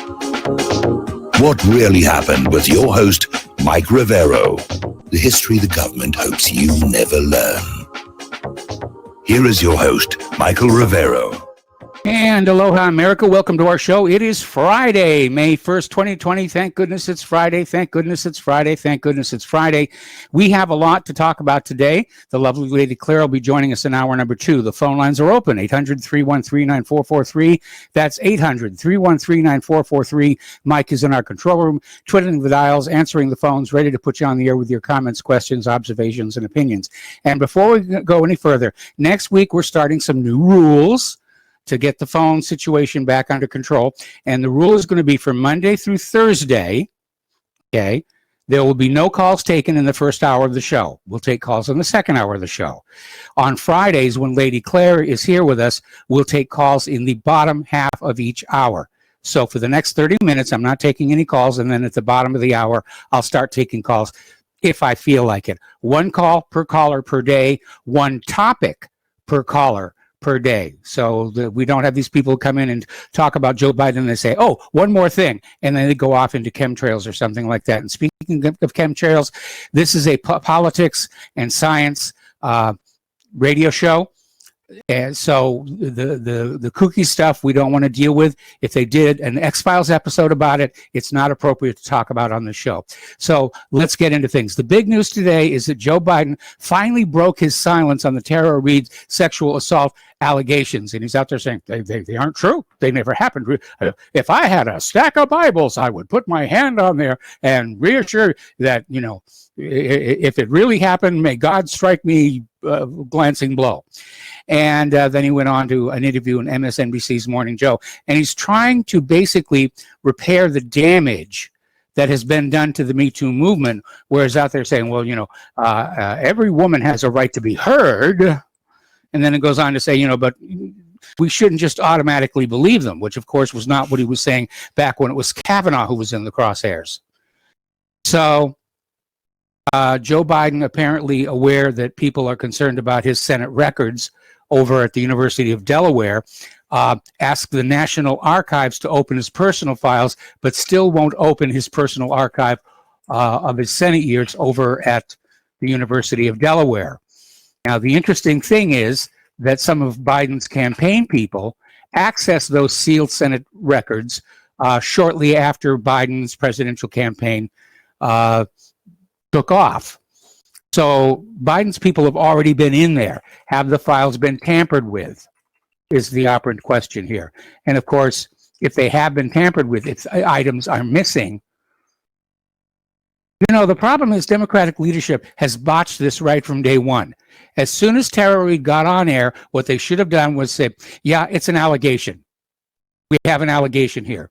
What really happened with your host, Mike Rivero. The history the government hopes you never learn. Here is your host, Michael Rivero. And aloha, America. Welcome to our show. It is Friday, May 1st, 2020. Thank goodness it's Friday. Thank goodness it's Friday. Thank goodness it's Friday. We have a lot to talk about today. The lovely Lady Claire will be joining us in hour number 2. The phone lines are open, 800-313-9443. That's 800-313-9443. Mike is in our control room, twiddling the dials, answering the phones, ready to put you on the air with your comments, questions, observations, and opinions. And before we go any further, next week we're starting some new rules to get the phone situation back under control. And the rule is going to be from Monday through Thursday, okay, there will be no calls taken in the first hour of the show. We'll take calls in the second hour of the show. On Fridays, when Lady Claire is here with us, we'll take calls in the bottom half of each hour. So for the next 30 minutes, I'm not taking any calls, and then at the bottom of the hour, I'll start taking calls if I feel like it. One call per caller per day, one topic per caller per day, so that we don't have these people come in and talk about Joe Biden and they say, oh, one more thing, and then they go off into chemtrails or something like that. And speaking of chemtrails, this is a politics and science radio show. And so the kooky stuff we don't want to deal with. If they did an X-Files episode about it, it's not appropriate to talk about on the show. So let's get into things. The big news today is that Joe Biden finally broke his silence on the Tara Reade sexual assault allegations. And he's out there saying they aren't true. They never happened. If I had a stack of Bibles, I would put my hand on there and reassure that, you know, if it really happened, may God strike me a glancing blow. And then he went on to an interview in MSNBC's Morning Joe, and he's trying to basically repair the damage that has been done to the Me Too movement, whereas out there saying, well, you know, every woman has a right to be heard. And then it goes on to say, you know, but we shouldn't just automatically believe them, which of course was not what he was saying back when it was Kavanaugh who was in the crosshairs. So Joe Biden, apparently aware that people are concerned about his Senate records over at the University of Delaware, asked the National Archives to open his personal files, but still won't open his personal archive of his Senate years over at the University of Delaware. Now, the interesting thing is that some of Biden's campaign people accessed those sealed Senate records shortly after Biden's presidential campaign took off. So Biden's people have already been in there. Have the files been tampered with is the operant question here. And of course, if they have been tampered with, if items are missing, you know, the problem is Democratic leadership has botched this right from day one. As soon as Tara Reade got on air, what they should have done was say, yeah, it's an allegation. We have an allegation here.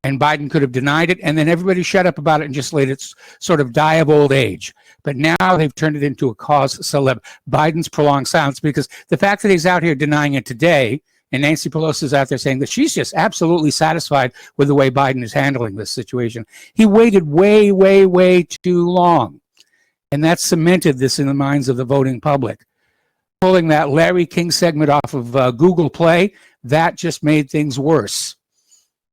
And Biden could have denied it, and then everybody shut up about it and just let it sort of die of old age. But now they've turned it into a cause celeb. Biden's prolonged silence, because the fact that he's out here denying it today, and Nancy Pelosi is out there saying that she's just absolutely satisfied with the way Biden is handling this situation. He waited way, way, way too long. And that cemented this in the minds of the voting public. Pulling that Larry King segment off of Google Play, that just made things worse.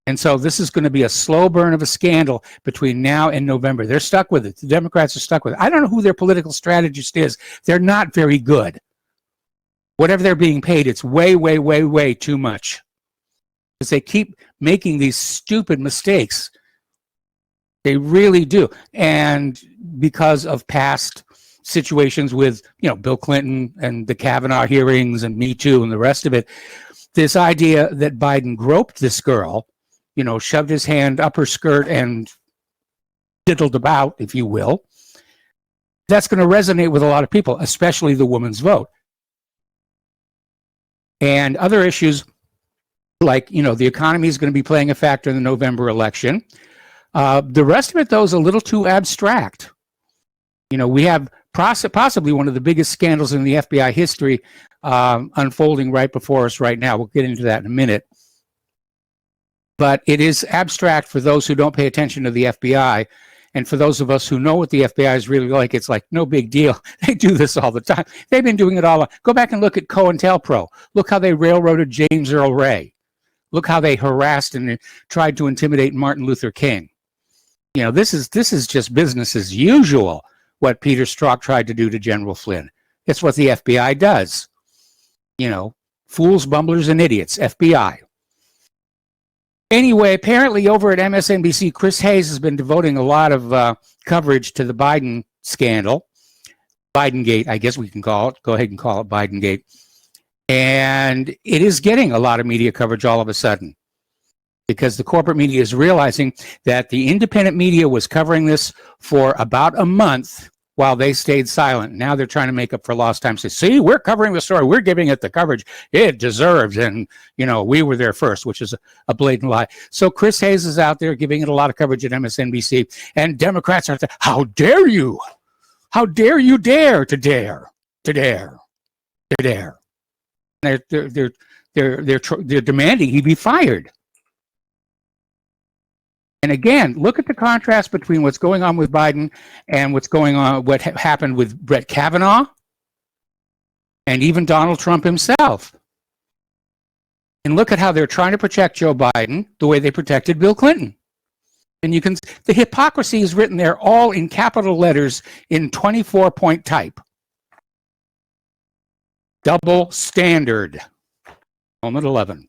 And so this is going to be a slow burn of a scandal between now and November. They're stuck with it. The Democrats are stuck with it. I don't know who their political strategist is. They're not very good. Whatever they're being paid, it's way, way, way, way too much. Because they keep making these stupid mistakes. They really do. And because of past situations with, you know, Bill Clinton and the Kavanaugh hearings and Me Too and the rest of it, this idea that Biden groped this girl, you know, shoved his hand up her skirt and diddled about, if you will, that's going to resonate with a lot of people, especially the woman's vote. And other issues like, you know, the economy is going to be playing a factor in the November election. The rest of it, though, is a little too abstract. You know, we have possibly one of the biggest scandals in the FBI history unfolding right before us right now. We'll get into that in a minute. But it is abstract for those who don't pay attention to the FBI. And for those of us who know what the FBI is really like, it's like, no big deal. They do this all the time. They've been doing it all. Go back and look at COINTELPRO. Look how they railroaded James Earl Ray. Look how they harassed and tried to intimidate Martin Luther King. You know, this is just business as usual, what Peter Strzok tried to do to General Flynn. It's what the FBI does. You know, fools, bumblers, and idiots, FBI. Anyway, apparently over at MSNBC, Chris Hayes has been devoting a lot of coverage to the Biden scandal. Bidengate, I guess we can call it. Go ahead and call it Bidengate. And it is getting a lot of media coverage all of a sudden because the corporate media is realizing that the independent media was covering this for about a month while they stayed silent. Now they're trying to make up for lost time. Say, see, we're covering the story. We're giving it the coverage it deserves. And, you know, we were there first, which is a blatant lie. So Chris Hayes is out there giving it a lot of coverage at MSNBC. And Democrats are saying, how dare you? How dare you dare to dare, to dare, to dare? They're demanding he be fired. And again, look at the contrast between what's going on with Biden and what's going on, what happened with Brett Kavanaugh and even Donald Trump himself. And look at how they're trying to protect Joe Biden the way they protected Bill Clinton. And you can, the hypocrisy is written there all in capital letters in 24-point type. Double standard. Moment 11.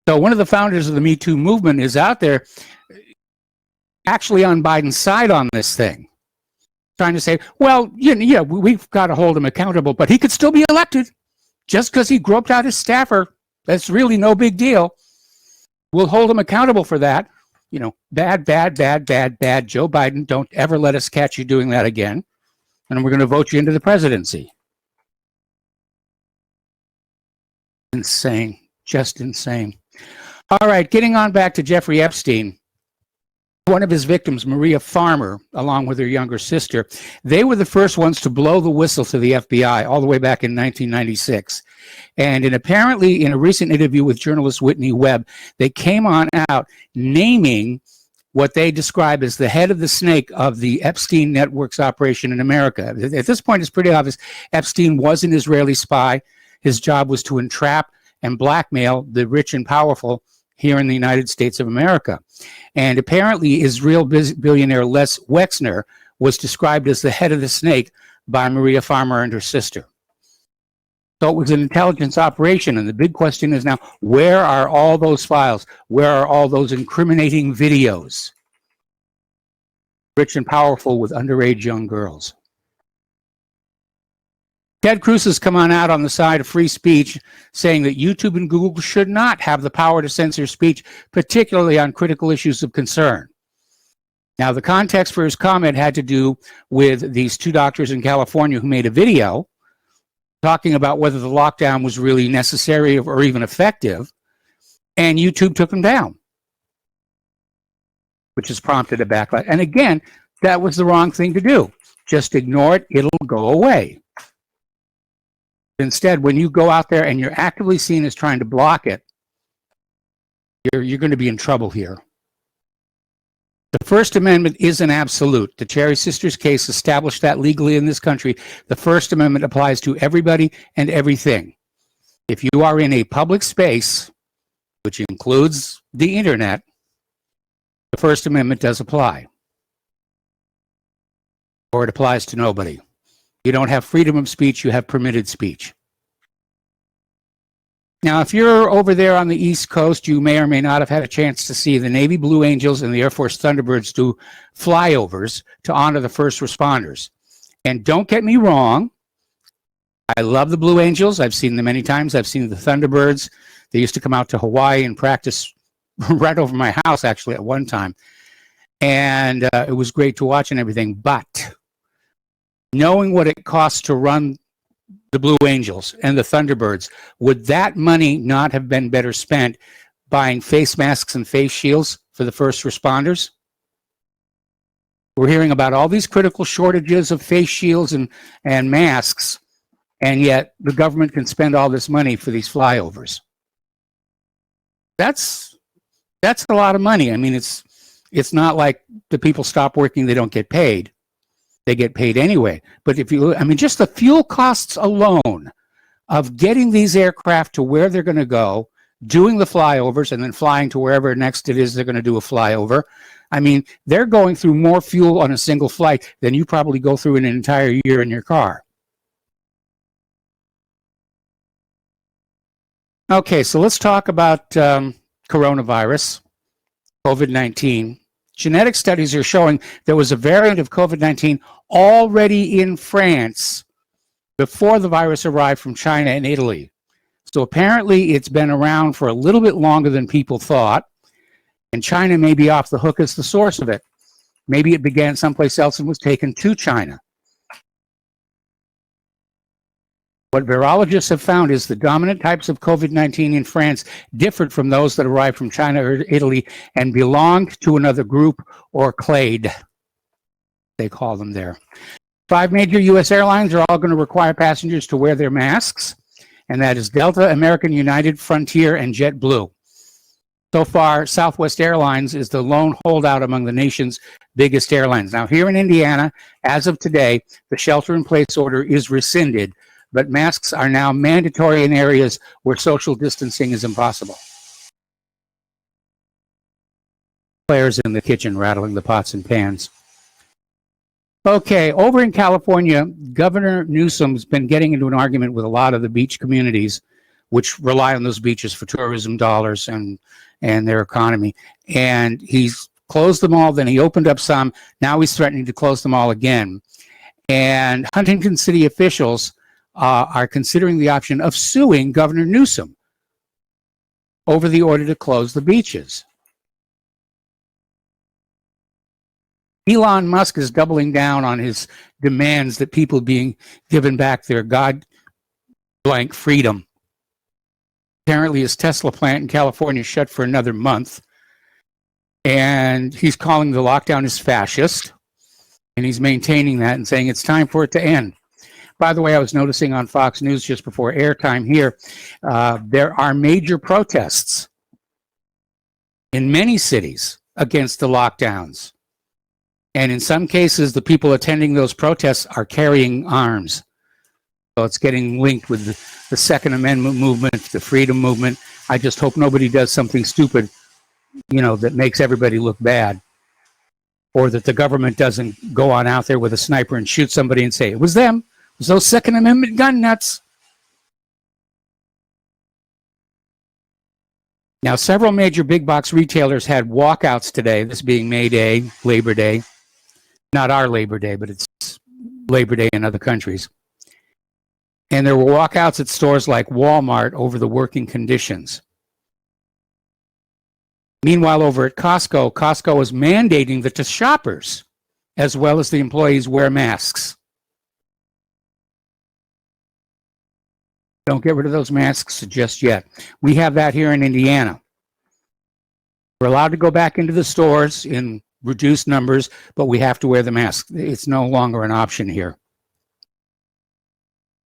So one of the founders of the Me Too movement is out there actually on Biden's side on this thing, trying to say, well, yeah, we've got to hold him accountable, but he could still be elected just because he groped out his staffer. That's really no big deal. We'll hold him accountable for that. You know, bad, bad, bad, bad, bad. Joe Biden, don't ever let us catch you doing that again. And we're going to vote you into the presidency. Insane. Just insane. All right, getting on back to Jeffrey Epstein. One of his victims, Maria Farmer, along with her younger sister, they were the first ones to blow the whistle to the FBI all the way back in 1996. And apparently in a recent interview with journalist Whitney Webb, they came on out naming what they describe as the head of the snake of the Epstein Network's operation in America. At this point, it's pretty obvious Epstein was an Israeli spy. His job was to entrap and blackmail the rich and powerful here in the United States of America. And apparently Israel billionaire Les Wexner was described as the head of the snake by Maria Farmer and her sister. So it was an intelligence operation, and the big question is now, where are all those files? Where are all those incriminating videos? Rich and powerful with underage young girls. Ted Cruz has come on out on the side of free speech, saying that YouTube and Google should not have the power to censor speech, particularly on critical issues of concern. Now, the context for his comment had to do with these two doctors in California who made a video talking about whether the lockdown was really necessary or even effective, and YouTube took them down, which has prompted a backlash. And again, that was the wrong thing to do. Just ignore it, it'll go away. Instead, when you go out there and you're actively seen as trying to block it, you're going to be in trouble here. The First Amendment is an absolute. The Cherry Sisters case established that legally in this country. The First Amendment applies to everybody and everything. If you are in a public space, which includes the internet, the First Amendment does apply. Or it applies to nobody. You don't have freedom of speech, you have permitted speech. Now, if you're over there on the East Coast, you may or may not have had a chance to see the Navy Blue Angels and the Air Force Thunderbirds do flyovers to honor the first responders. And don't get me wrong, I love the Blue Angels. I've seen them many times. I've seen the Thunderbirds. They used to come out to Hawaii and practice right over my house, actually, at one time. And it was great to watch and everything. But knowing what it costs to run the Blue Angels and the Thunderbirds, would that money not have been better spent buying face masks and face shields for the first responders? We're hearing about all these critical shortages of face shields and masks, and yet the government can spend all this money for these flyovers. That's a lot of money. I mean, it's not like the people stop working, they don't get paid. They get paid anyway. But if you, I mean, just the fuel costs alone of getting these aircraft to where they're going to go, doing the flyovers, and then flying to wherever next it is they're going to do a flyover. I mean, they're going through more fuel on a single flight than you probably go through in an entire year in your car. Okay, so let's talk about coronavirus, COVID-19. Genetic studies are showing there was a variant of COVID-19 already in France before the virus arrived from China and Italy. So apparently it's been around for a little bit longer than people thought, and China may be off the hook as the source of it. Maybe it began someplace else and was taken to China. What virologists have found is the dominant types of COVID-19 in France differed from those that arrived from China or Italy and belonged to another group, or clade, they call them there. 5 major U.S. airlines are all going to require passengers to wear their masks, and that is Delta, American, United, Frontier, and JetBlue. So far, Southwest Airlines is the lone holdout among the nation's biggest airlines. Now, here in Indiana, as of today, the shelter-in-place order is rescinded, but masks are now mandatory in areas where social distancing is impossible. Players in the kitchen rattling the pots and pans. Okay, over in California, Governor Newsom's been getting into an argument with a lot of the beach communities, which rely on those beaches for tourism dollars and their economy. And he's closed them all, then he opened up some. Now he's threatening to close them all again. And Huntington City officials are considering the option of suing Governor Newsom over the order to close the beaches. Elon Musk is doubling down on his demands that people being given back their God-blank freedom. Apparently his Tesla plant in California shut for another month, and he's calling the lockdown as fascist, and he's maintaining that and saying it's time for it to end. By the way, I was noticing on Fox News just before airtime here, there are major protests in many cities against the lockdowns. And in some cases, the people attending those protests are carrying arms. So it's getting linked with the Second Amendment movement, the freedom movement. I just hope nobody does something stupid, you know, that makes everybody look bad. Or that the government doesn't go on out there with a sniper and shoot somebody and say, it was them. It was those Second Amendment gun nuts. Now, several major big box retailers had walkouts today, this being May Day, Labor Day. Not our Labor Day, but it's Labor Day in other countries. And there were walkouts at stores like Walmart over the working conditions. Meanwhile, over at Costco, Costco is mandating that the shoppers, as well as the employees, wear masks. Don't get rid of those masks just yet. We have that here in Indiana. We're allowed to go back into the stores in reduced numbers, but we have to wear the mask. It's no longer an option here.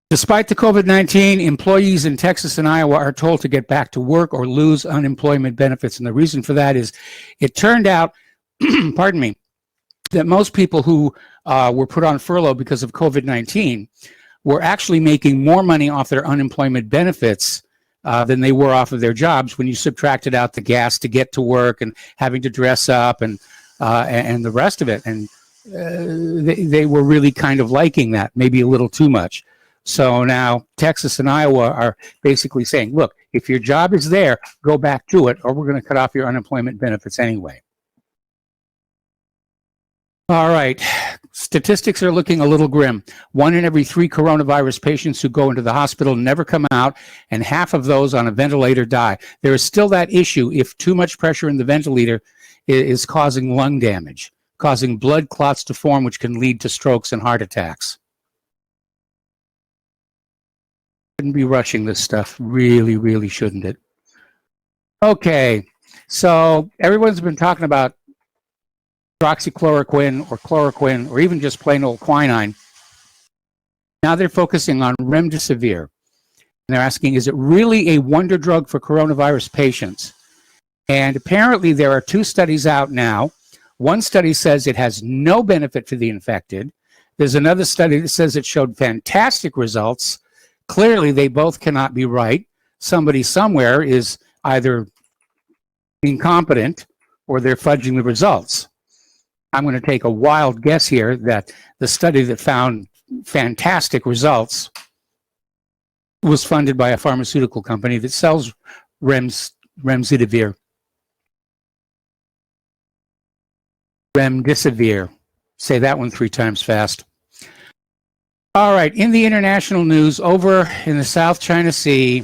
Despite the COVID-19, employees in Texas and Iowa are told to get back to work or lose unemployment benefits. And the reason for that is it turned out, pardon me, that most people who were put on furlough because of COVID-19 were actually making more money off their unemployment benefits than they were off of their jobs when you subtracted out the gas to get to work and having to dress up and the rest of it. And they were really kind of liking that, maybe a little too much. So now Texas and Iowa are basically saying, look, if your job is there, go back to it, or we're going to cut off your unemployment benefits anyway. All right. Statistics are looking a little grim. 1 in every 3 coronavirus patients who go into the hospital never come out, and half of those on a ventilator die. There is still that issue if too much pressure in the ventilator is causing lung damage, causing blood clots to form, which can lead to strokes and heart attacks. Shouldn't be rushing this stuff. Really, really shouldn't it? Okay, so everyone's been talking about hydroxychloroquine or chloroquine or even just plain old quinine. Now they're focusing on remdesivir. And they're asking, is it really a wonder drug for coronavirus patients? And apparently there are 2 studies out now. One study says it has no benefit for the infected. There's another study that says it showed fantastic results Clearly, they both cannot be right. Somebody somewhere is either incompetent or they're fudging the results. I'm going to take a wild guess here that the study that found fantastic results was funded by a pharmaceutical company that sells remdesivir. Say that one 3 times fast. All right, in the international news, over in the South China Sea,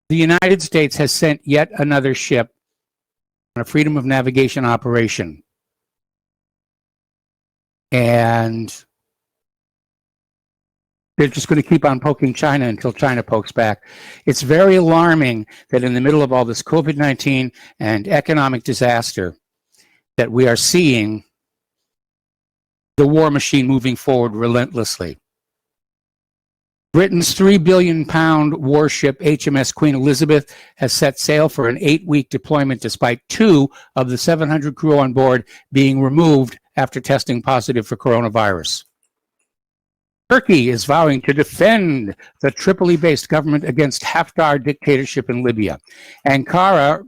the United States has sent yet another ship on a freedom of navigation operation. And they're just going to keep on poking China until China pokes back. It's very alarming that in the middle of all this COVID-19 and economic disaster that we are seeing the war machine moving forward relentlessly. Britain's £3 billion warship HMS Queen Elizabeth has set sail for an 8-week deployment despite 2 of the 700 crew on board being removed after testing positive for coronavirus. Turkey is vowing to defend the Tripoli-based government against Haftar dictatorship in Libya. Ankara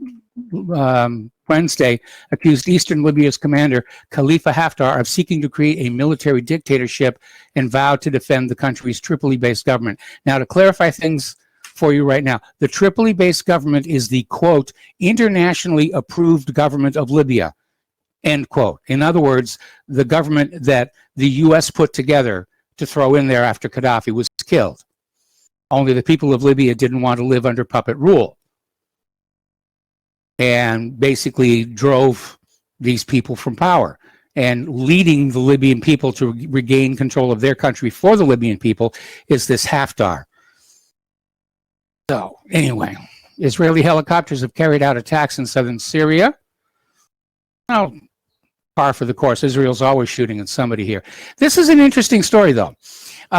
Wednesday accused Eastern Libya's commander Khalifa Haftar of seeking to create a military dictatorship and vowed to defend the country's Tripoli-based government. Now, to clarify things for you right now, the Tripoli-based government is the, quote, internationally approved government of Libya, end quote. In other words, the government that the U.S. put together to throw in there after Gaddafi was killed. Only the people of Libya didn't want to live under puppet rule and basically drove these people from power. And leading the Libyan people to regain control of their country for the Libyan people is this Haftar. So, anyway, Israeli helicopters have carried out attacks in southern Syria. Oh, par for the course. Israel's always shooting at somebody here. This is an interesting story, though.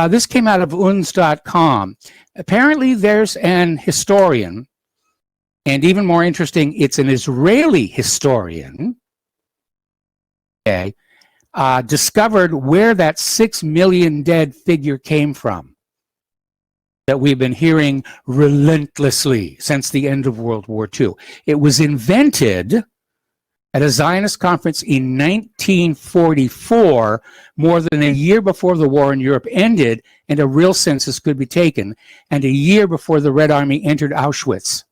This came out of UNS.com. Apparently, there's an historian, and even more interesting, it's an Israeli historian, okay, discovered where that 6 million dead figure came from that we've been hearing relentlessly since the end of World War II. It was invented at a Zionist conference in 1944, more than a year before the war in Europe ended and a real census could be taken, and a year before the Red Army entered Auschwitz.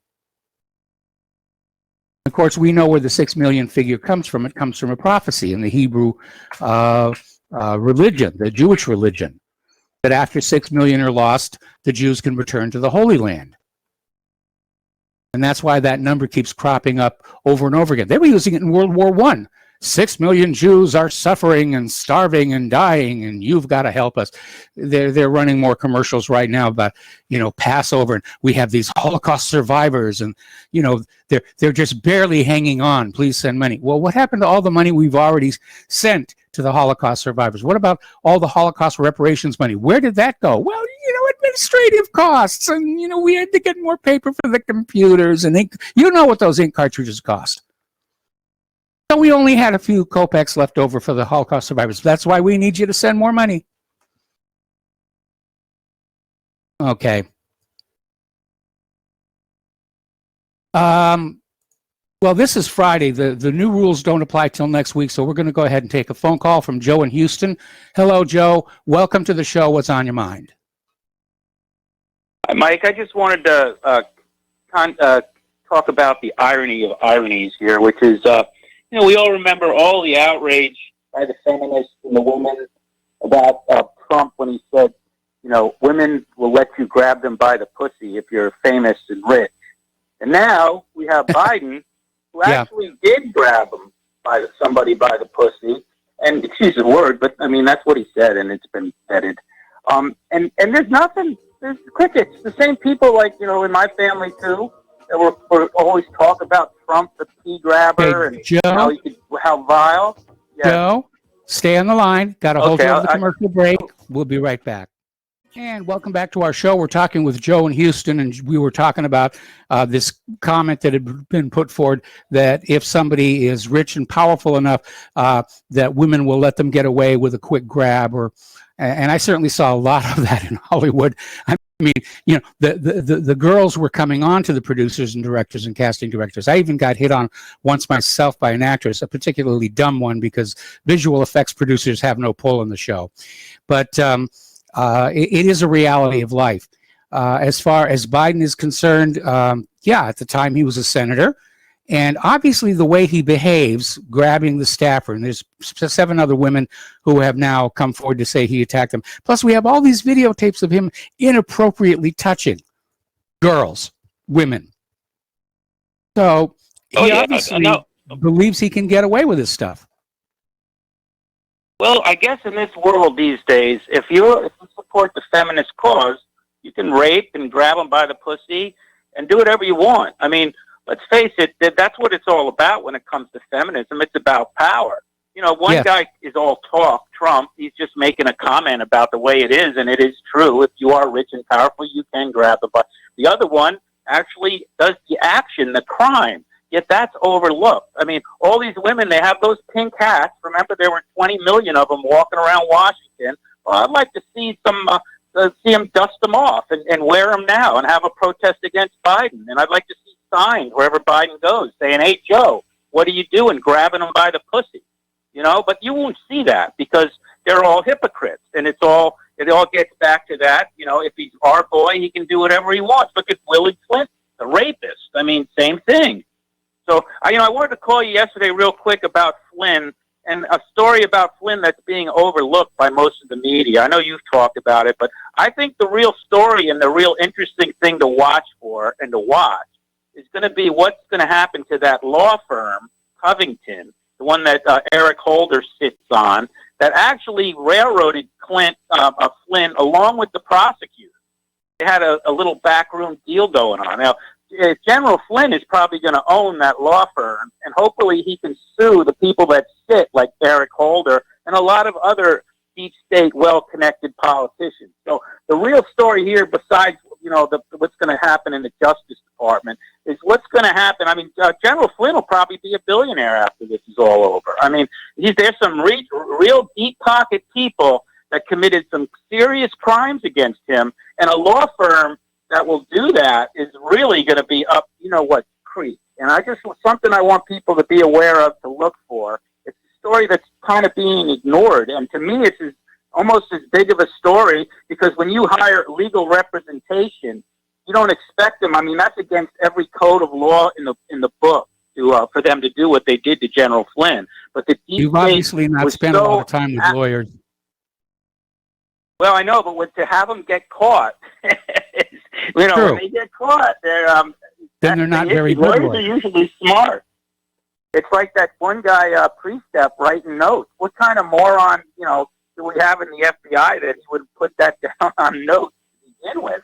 Of course, we know where the 6 million figure comes from. It comes from a prophecy in the Hebrew religion, the Jewish religion, that after 6 million are lost, the Jews can return to the Holy Land. And that's why that number keeps cropping up over and over again. They were using it in World War I. 6 million Jews are suffering and starving and dying, and you've got to help us. They're running more commercials right now about, Passover, and we have these Holocaust survivors, and they're just barely hanging on. Please send money. Well, what happened to all the money we've already sent to the Holocaust survivors? What about all the Holocaust reparations money? Where did that go? Well, administrative costs, and we had to get more paper for the computers and ink. You know what those ink cartridges cost. So we only had a few kopecks left over for the Holocaust survivors. That's why we need you to send more money. Okay. Well, this is Friday. The new rules don't apply till next week, so we're going to go ahead and take a phone call from Joe in Houston. Hello, Joe. Welcome to the show. What's on your mind? Hi, Mike. I just wanted to talk about the irony of ironies here, which is, we all remember all the outrage by the feminists and the women about Trump when he said, women will let you grab them by the pussy if you're famous and rich. And now we have Biden, who actually did grab him somebody by the pussy. And excuse the word, but I mean that's what he said, and it's been vetted. And there's nothing. There's crickets. The same people, like in my family too, that were always talk about Trump, the pea grabber, and Joe, how vile. Yeah. Joe, stay on the line. Got to hold you over the commercial break. We'll be right back. And welcome back to our show. We're talking with Joe in Houston, and we were talking about this comment that had been put forward that if somebody is rich and powerful enough, that women will let them get away with a quick grab. And I certainly saw a lot of that in Hollywood. I mean, the girls were coming on to the producers and directors and casting directors. I even got hit on once myself by an actress, a particularly dumb one, because visual effects producers have no pull in the show. But it is a reality of life. As far as Biden is concerned, at the time he was a senator. And obviously the way he behaves, grabbing the staffer, and there's 7 other women who have now come forward to say he attacked them. Plus, we have all these videotapes of him inappropriately touching girls, women. So he obviously believes he can get away with this stuff. Well, I guess in this world these days, if you support the feminist cause, you can rape and grab them by the pussy and do whatever you want. I mean, let's face it, that's what it's all about when it comes to feminism. It's about power. One guy is all talk, Trump. He's just making a comment about the way it is, and it is true. If you are rich and powerful, you can grab the butt. The other one actually does the action, the crime. Yet that's overlooked. I mean, all these women, they have those pink hats. Remember, there were 20 million of them walking around Washington. Well, I'd like to see see them dust them off and wear them now and have a protest against Biden. And I'd like to see signs wherever Biden goes saying, "Hey, Joe, what are you doing grabbing them by the pussy?" But you won't see that because they're all hypocrites. And it all gets back to that. If he's our boy, he can do whatever he wants. Look at Willie Clinton, the rapist. I mean, same thing. So, I wanted to call you yesterday real quick about Flynn and a story about Flynn that's being overlooked by most of the media. I know you've talked about it, but I think the real story and the real interesting thing to watch for and to watch is going to be what's going to happen to that law firm, Covington, the one that Eric Holder sits on, that actually railroaded Flynn along with the prosecutor. They had a little backroom deal going on. Now, General Flynn is probably going to own that law firm, and hopefully he can sue the people that sit, like Eric Holder and a lot of other deep state, well-connected politicians. So the real story here, besides what's going to happen in the Justice Department, is what's going to happen. I mean, General Flynn will probably be a billionaire after this is all over. I mean, there's some real deep-pocket people that committed some serious crimes against him, and a law firm that will do that is really going to be up, creek. And something I want people to be aware of, to look for. It's a story that's kind of being ignored. And to me, it's almost as big of a story because when you hire legal representation, you don't expect them. I mean, that's against every code of law in the book for them to do what they did to General Flynn. But you've obviously not spent a lot of time with lawyers. Well, I know, but to have them get caught, when they get caught, then they're not very good. Lawyers are usually smart. It's like that one guy, Prestep, writing notes. What kind of moron, do we have in the FBI that he would put that down on notes to begin with?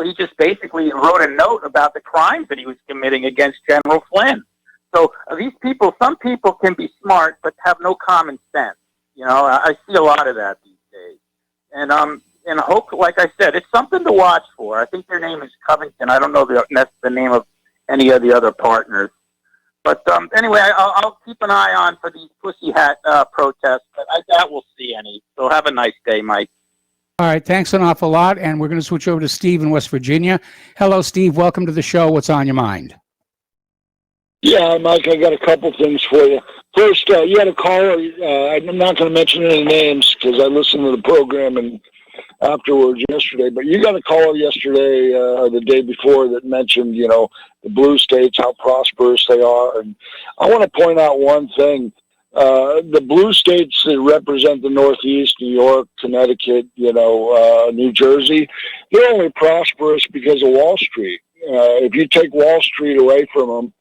He just basically wrote a note about the crimes that he was committing against General Flynn. So these people, some people can be smart but have no common sense. I see a lot of that these days. And hope, like I said, it's something to watch for. I think their name is Covington. I don't know the name of any of the other partners. But anyway, I'll keep an eye on for these pussy hat protests, but I doubt we'll see any. So have a nice day, Mike. All right, thanks an awful lot. And we're going to switch over to Steve in West Virginia. Hello, Steve. Welcome to the show. What's on your mind? Yeah, Mike, I got a couple things for you. First, you had a caller. I'm not going to mention any names because I listened to the program and afterwards yesterday, but you got a caller yesterday or the day before that mentioned, the blue states, how prosperous they are. And I want to point out one thing. The blue states that represent the Northeast, New York, Connecticut, New Jersey, they're only prosperous because of Wall Street. If you take Wall Street away from them,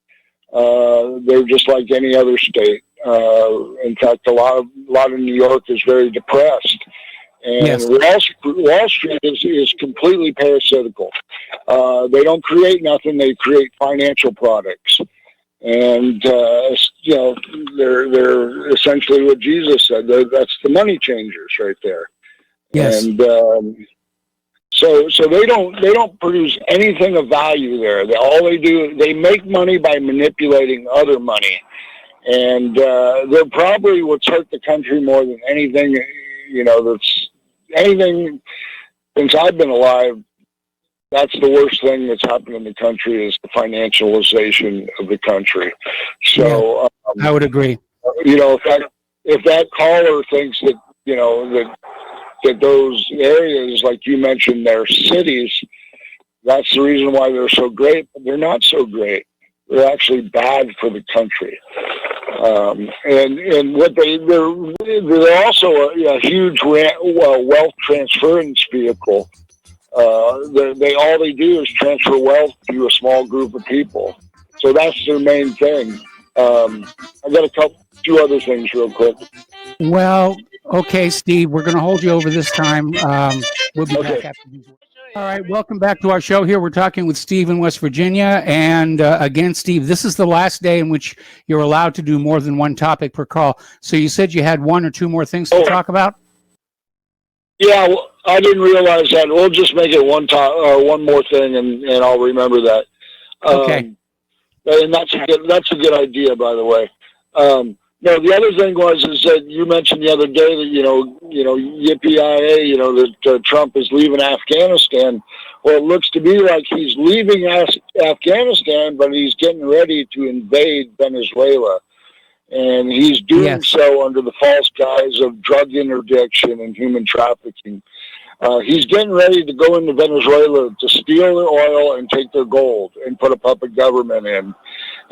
they're just like any other state. In fact, a lot of New York is very depressed, and yes. Wall Street is completely parasitical. They don't create nothing; they create financial products, and they're essentially what Jesus said. That's the money changers right there. Yes. And So they don't produce anything of value there. All they do, they make money by manipulating other money, and they're probably what's hurt the country more than anything. That's anything since I've been alive. That's the worst thing that's happened in the country is the financialization of the country. So I would agree. If that caller thinks that that those areas, like you mentioned, they're cities, that's the reason why they're so great, but they're not so great. They're actually bad for the country. And what they're also a huge wealth transference vehicle. All they do is transfer wealth to a small group of people. So that's their main thing. I've got two other things real quick. Well, okay, Steve, we're going to hold you over this time. We'll be back after these words. All right, welcome back to our show here. We're talking with Steve in West Virginia. And again, Steve, this is the last day in which you're allowed to do more than one topic per call. So you said you had one or two more things to talk about? Yeah, well, I didn't realize that. We'll just make it one more thing, and I'll remember that. Okay. And that's a good idea, by the way. No, the other thing is that you mentioned the other day that yippee-yi-yay, that Trump is leaving Afghanistan. Well, it looks to me like he's leaving Afghanistan, but he's getting ready to invade Venezuela, and he's doing so under the false guise of drug interdiction and human trafficking. He's getting ready to go into Venezuela to steal their oil and take their gold and put a puppet government in.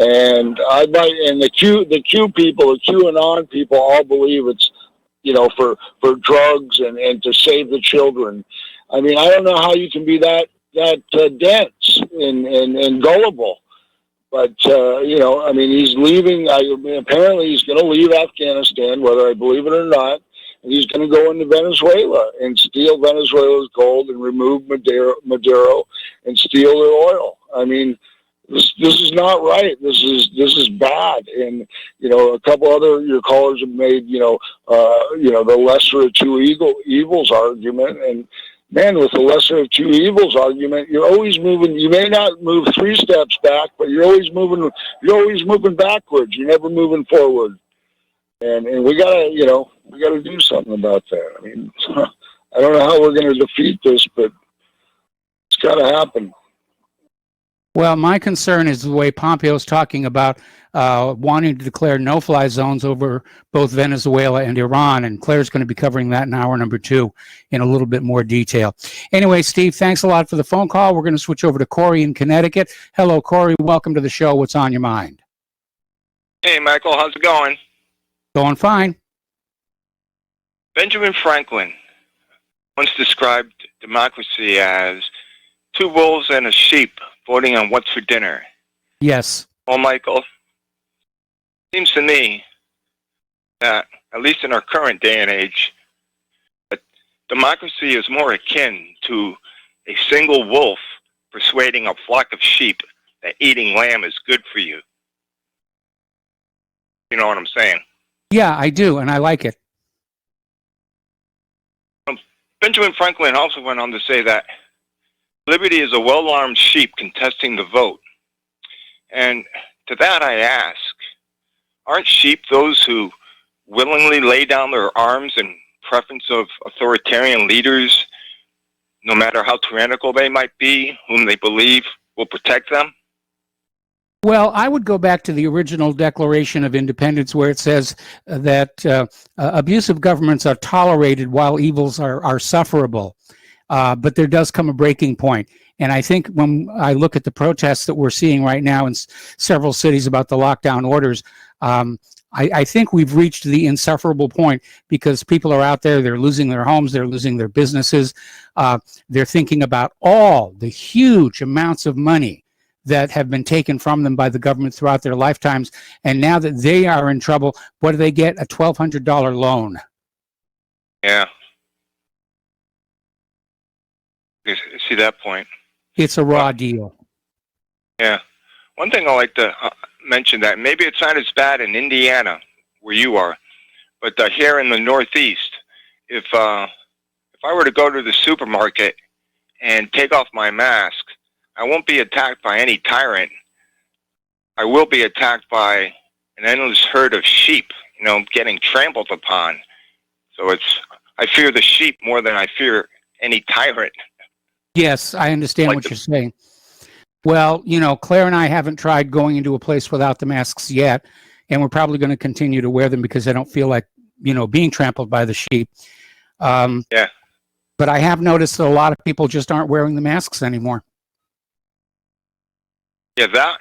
And the Q people, the QAnon people, all believe it's, for drugs and to save the children. I mean, I don't know how you can be that dense and gullible. But he's leaving. Apparently, he's going to leave Afghanistan, whether I believe it or not. And he's going to go into Venezuela and steal Venezuela's gold and remove Maduro and steal their oil. I mean, this is not right. This is bad. And a couple other your callers have made the lesser of two evils argument. And man, with the lesser of two evils argument, you're always moving. You may not move 3 steps back, but you're always moving backwards. You're never moving forward. And we gotta do something about that. I mean, I don't know how we're going to defeat this, but it's got to happen. Well, my concern is the way Pompeo's talking about wanting to declare no-fly zones over both Venezuela and Iran, and Claire's going to be covering that in hour number 2 in a little bit more detail. Anyway, Steve, thanks a lot for the phone call. We're going to switch over to Corey in Connecticut. Hello, Corey. Welcome to the show. What's on your mind? Hey, Michael. How's it going? Going fine. Benjamin Franklin once described democracy as 2 wolves and a sheep voting on what's for dinner. Yes. Well, Michael, it seems to me that, at least in our current day and age, that democracy is more akin to a single wolf persuading a flock of sheep that eating lamb is good for you. You know what I'm saying? Yeah, I do, and I like it. Benjamin Franklin also went on to say that liberty is a well-armed sheep contesting the vote. And to that I ask, aren't sheep those who willingly lay down their arms in preference of authoritarian leaders, no matter how tyrannical they might be, whom they believe will protect them? Well, I would go back to the original Declaration of Independence where it says that abusive governments are tolerated while evils are sufferable. But there does come a breaking point. And I think when I look at the protests that we're seeing right now in several cities about the lockdown orders, I think we've reached the insufferable point because people are out there, they're losing their homes, they're losing their businesses. They're thinking about all the huge amounts of money that have been taken from them by the government throughout their lifetimes. And now that they are in trouble, what do they get? A $1,200 loan. Yeah. You see that point? It's a raw deal. Yeah. One thing I like to mention that maybe it's not as bad in Indiana where you are, but here in the Northeast, if I were to go to the supermarket and take off my mask, I won't be attacked by any tyrant. I will be attacked by an endless herd of sheep, getting trampled upon. So I fear the sheep more than I fear any tyrant. Yes, I understand Like what you're saying. Well, Claire and I haven't tried going into a place without the masks yet, and we're probably going to continue to wear them because I don't feel like, being trampled by the sheep. Yeah. But I have noticed that a lot of people just aren't wearing the masks anymore. Yeah,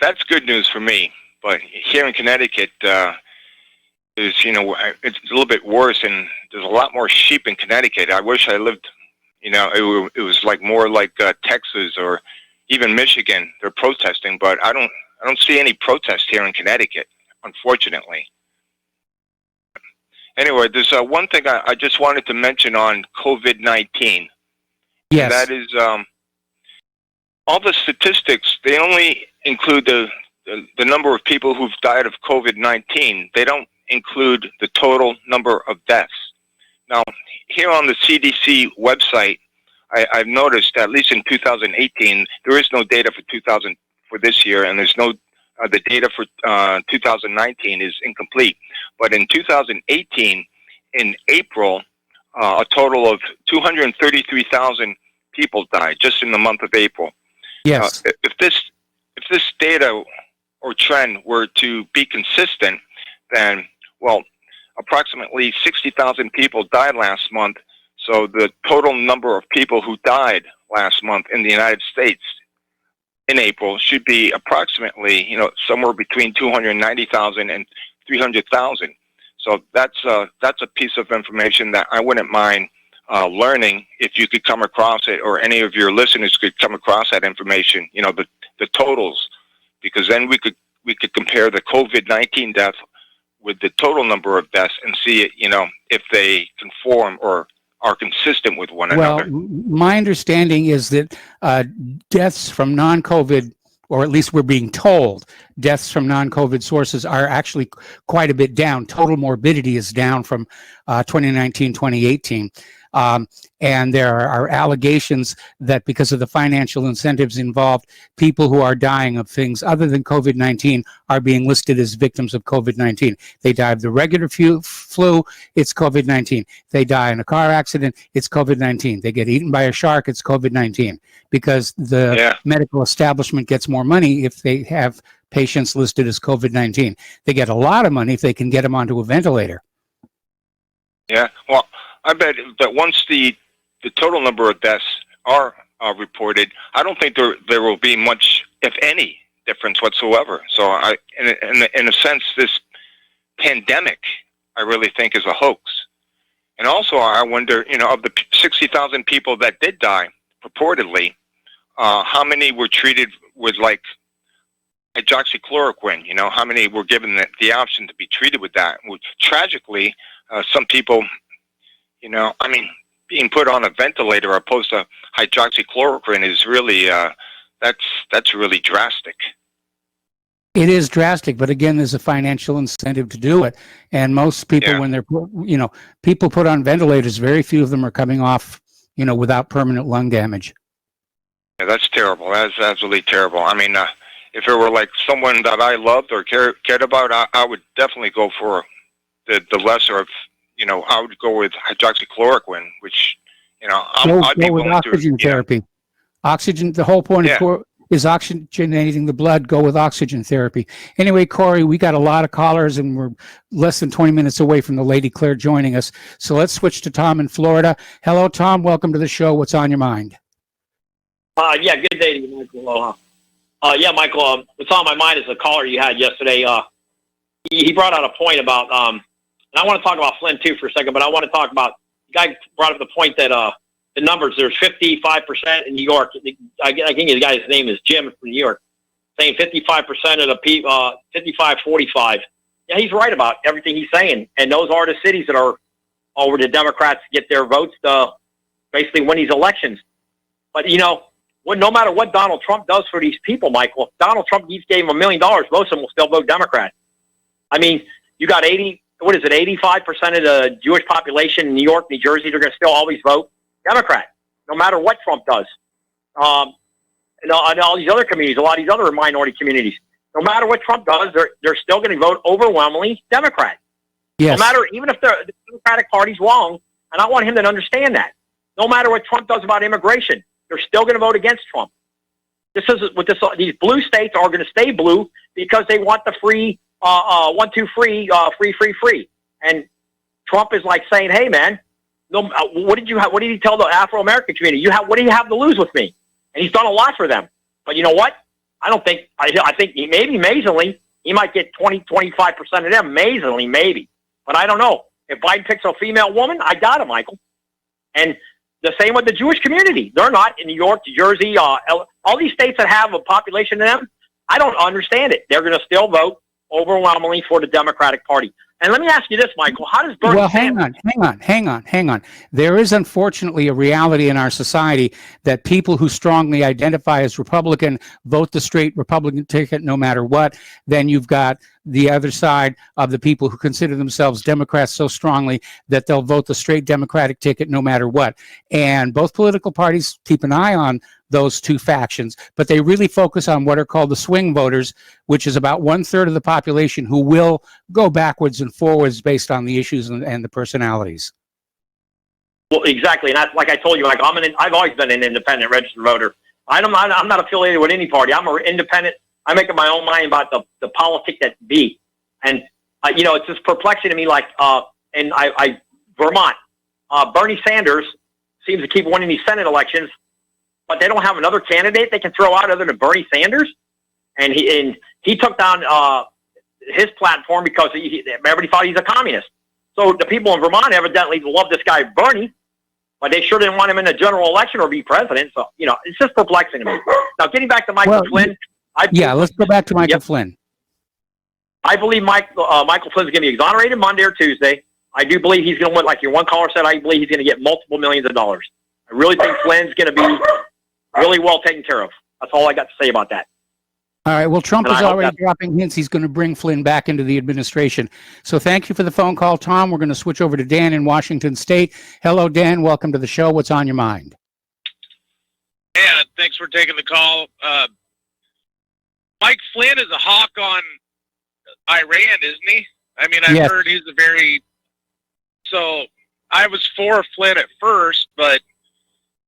that's good news for me. But here in Connecticut, it's a little bit worse, and there's a lot more sheep in Connecticut. I wish I lived, it was like more like Texas or even Michigan. They're protesting, but I don't see any protest here in Connecticut, unfortunately. Anyway, there's one thing I just wanted to mention on COVID-19. Yes. And that is all the statistics, they only include the number of people who've died of COVID-19. They don't include the total number of deaths. Now, here on the CDC website, I've noticed, at least in 2018, there is no data for this year, and there's no the data for 2019 is incomplete. But in 2018, in April, a total of 233,000 people died just in the month of April. Yes. If this data or trend were to be consistent, then, well, approximately 60,000 people died last month. So the total number of people who died last month in the United States in April should be approximately, somewhere between 290,000 and 300,000. So that's a piece of information that I wouldn't mind learning if you could come across it, or any of your listeners could come across that information, the totals, because then we could compare the COVID-19 death with the total number of deaths and see it, if they conform or are consistent with one another. Well, my understanding is that deaths from non-COVID, or at least we're being told, deaths from non-COVID sources are actually quite a bit down. Total morbidity is down from 2019, 2018. And there are allegations that because of the financial incentives involved, people who are dying of things other than COVID-19 are being listed as victims of COVID-19. They die of the regular flu, it's COVID-19. They die in a car accident, it's COVID-19. They get eaten by a shark, it's COVID-19. Because the medical establishment gets more money if they have patients listed as COVID-19. They get a lot of money if they can get them onto a ventilator. Yeah, well, I bet that once the total number of deaths are reported, I don't think there will be much, if any, difference whatsoever. So in a sense, this pandemic, I really think, is a hoax. And also, I wonder, of the 60,000 people that did die, purportedly, how many were treated with, like, hydroxychloroquine? How many were given the option to be treated with that? Which, tragically, some people, being put on a ventilator opposed to hydroxychloroquine is really, that's really drastic. It is drastic, but again, there's a financial incentive to do it. And most people, when they're, people put on ventilators, very few of them are coming off, without permanent lung damage. Yeah, that's terrible. That's absolutely terrible. I mean, if it were like someone that I loved or cared about, I would definitely go for the lesser of, I would go with hydroxychloroquine, which, I'd be willing to. Oxygen therapy. Oxygen, the whole point is oxygenating the blood. Go with oxygen therapy. Anyway, Corey, we got a lot of callers, and we're less than 20 minutes away from the Lady Claire joining us. So let's switch to Tom in Florida. Hello, Tom. Welcome to the show. What's on your mind? Good day to you, Michael. Aloha. Michael, what's on my mind is the caller you had yesterday. He brought out a point about, and I want to talk about Flynn too for a second, but I want to talk about, the guy brought up the point that the numbers, there's 55% in New York. I think the guy's name is Jim from New York, saying 55% of the people, 55-45. Yeah, he's right about everything he's saying. And those are the cities that are over the Democrats get their votes to basically win these elections. But, no matter what Donald Trump does for these people, Michael, if Donald Trump gave them $1 million, most of them will still vote Democrat. I mean, you got 85% of the Jewish population in New York, New Jersey, they're going to still always vote Democrat. no matter what Trump does. And all these other communities, a lot of these other minority communities, no matter what Trump does, they're still going to vote overwhelmingly Democrat. Yes. No matter, even if the Democratic Party's wrong, and I want him to understand that. No matter what Trump does about immigration, they're still going to vote against Trump. These blue states are going to stay blue because they want the free, 1, 2, free. And Trump is like saying, "Hey, man, no, what did he tell the Afro-American community? What do you have to lose with me?" And he's done a lot for them. But you know what? I think maybe amazingly, he might get 25% of them, amazingly, maybe. But I don't know. If Biden picks a female woman, I got it, Michael. And the same with the Jewish community. They're not in New York, Jersey, all these states that have a population in them. I don't understand it. They're going to still vote overwhelmingly for the Democratic Party. And let me ask you this, Michael. How does Bernie Sanders... hang on. There is unfortunately a reality in our society that people who strongly identify as Republican vote the straight Republican ticket no matter what. Then you've got the other side of the people who consider themselves Democrats so strongly that they'll vote the straight Democratic ticket no matter what. And both political parties keep an eye on those two factions, but they really focus on what are called the swing voters, which is about 1/3 of the population who will go backwards and forwards based on the issues and the personalities. Well, exactly. And that's like I told you, like I've always been an independent registered voter. I'm not affiliated with any party. I'm an independent. I make up my own mind about the politic that be. And, it's just perplexing to me, like, Vermont, Bernie Sanders seems to keep winning these Senate elections, but they don't have another candidate they can throw out other than Bernie Sanders. And he took down his platform because everybody thought he's a communist. So the people in Vermont evidently love this guy Bernie, but they sure didn't want him in the general election or be president. So, it's just perplexing to me. Now, getting back to Michael Flynn. Let's go back to Michael Flynn. I believe Michael Flynn's going to be exonerated Monday or Tuesday. I do believe he's going to win, like your one caller said, I believe he's going to get multiple millions of dollars. I really think Flynn's going to be really well taken care of. That's all I got to say about that. All right. Well, Trump is already dropping hints he's going to bring Flynn back into the administration. So thank you for the phone call, Tom. We're going to switch over to Dan in Washington State. Hello, Dan. Welcome to the show. What's on your mind? Yeah, thanks for taking the call. Mike Flynn is a hawk on Iran, isn't he? I mean, I've heard he's so I was for Flynn at first, but,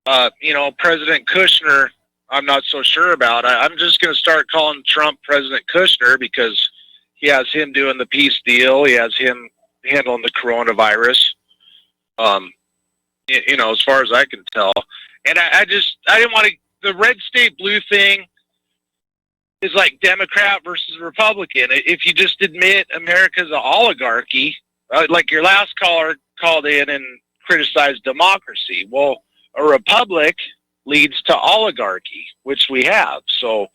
President Kushner, I'm not so sure about. I'm just going to start calling Trump President Kushner because he has him doing the peace deal. He has him handling the coronavirus, as far as I can tell. And I didn't want to, the red state blue thing is like Democrat versus Republican. If you just admit America's an oligarchy, like your last caller called in and criticized democracy. Well, a republic leads to oligarchy, which we have. So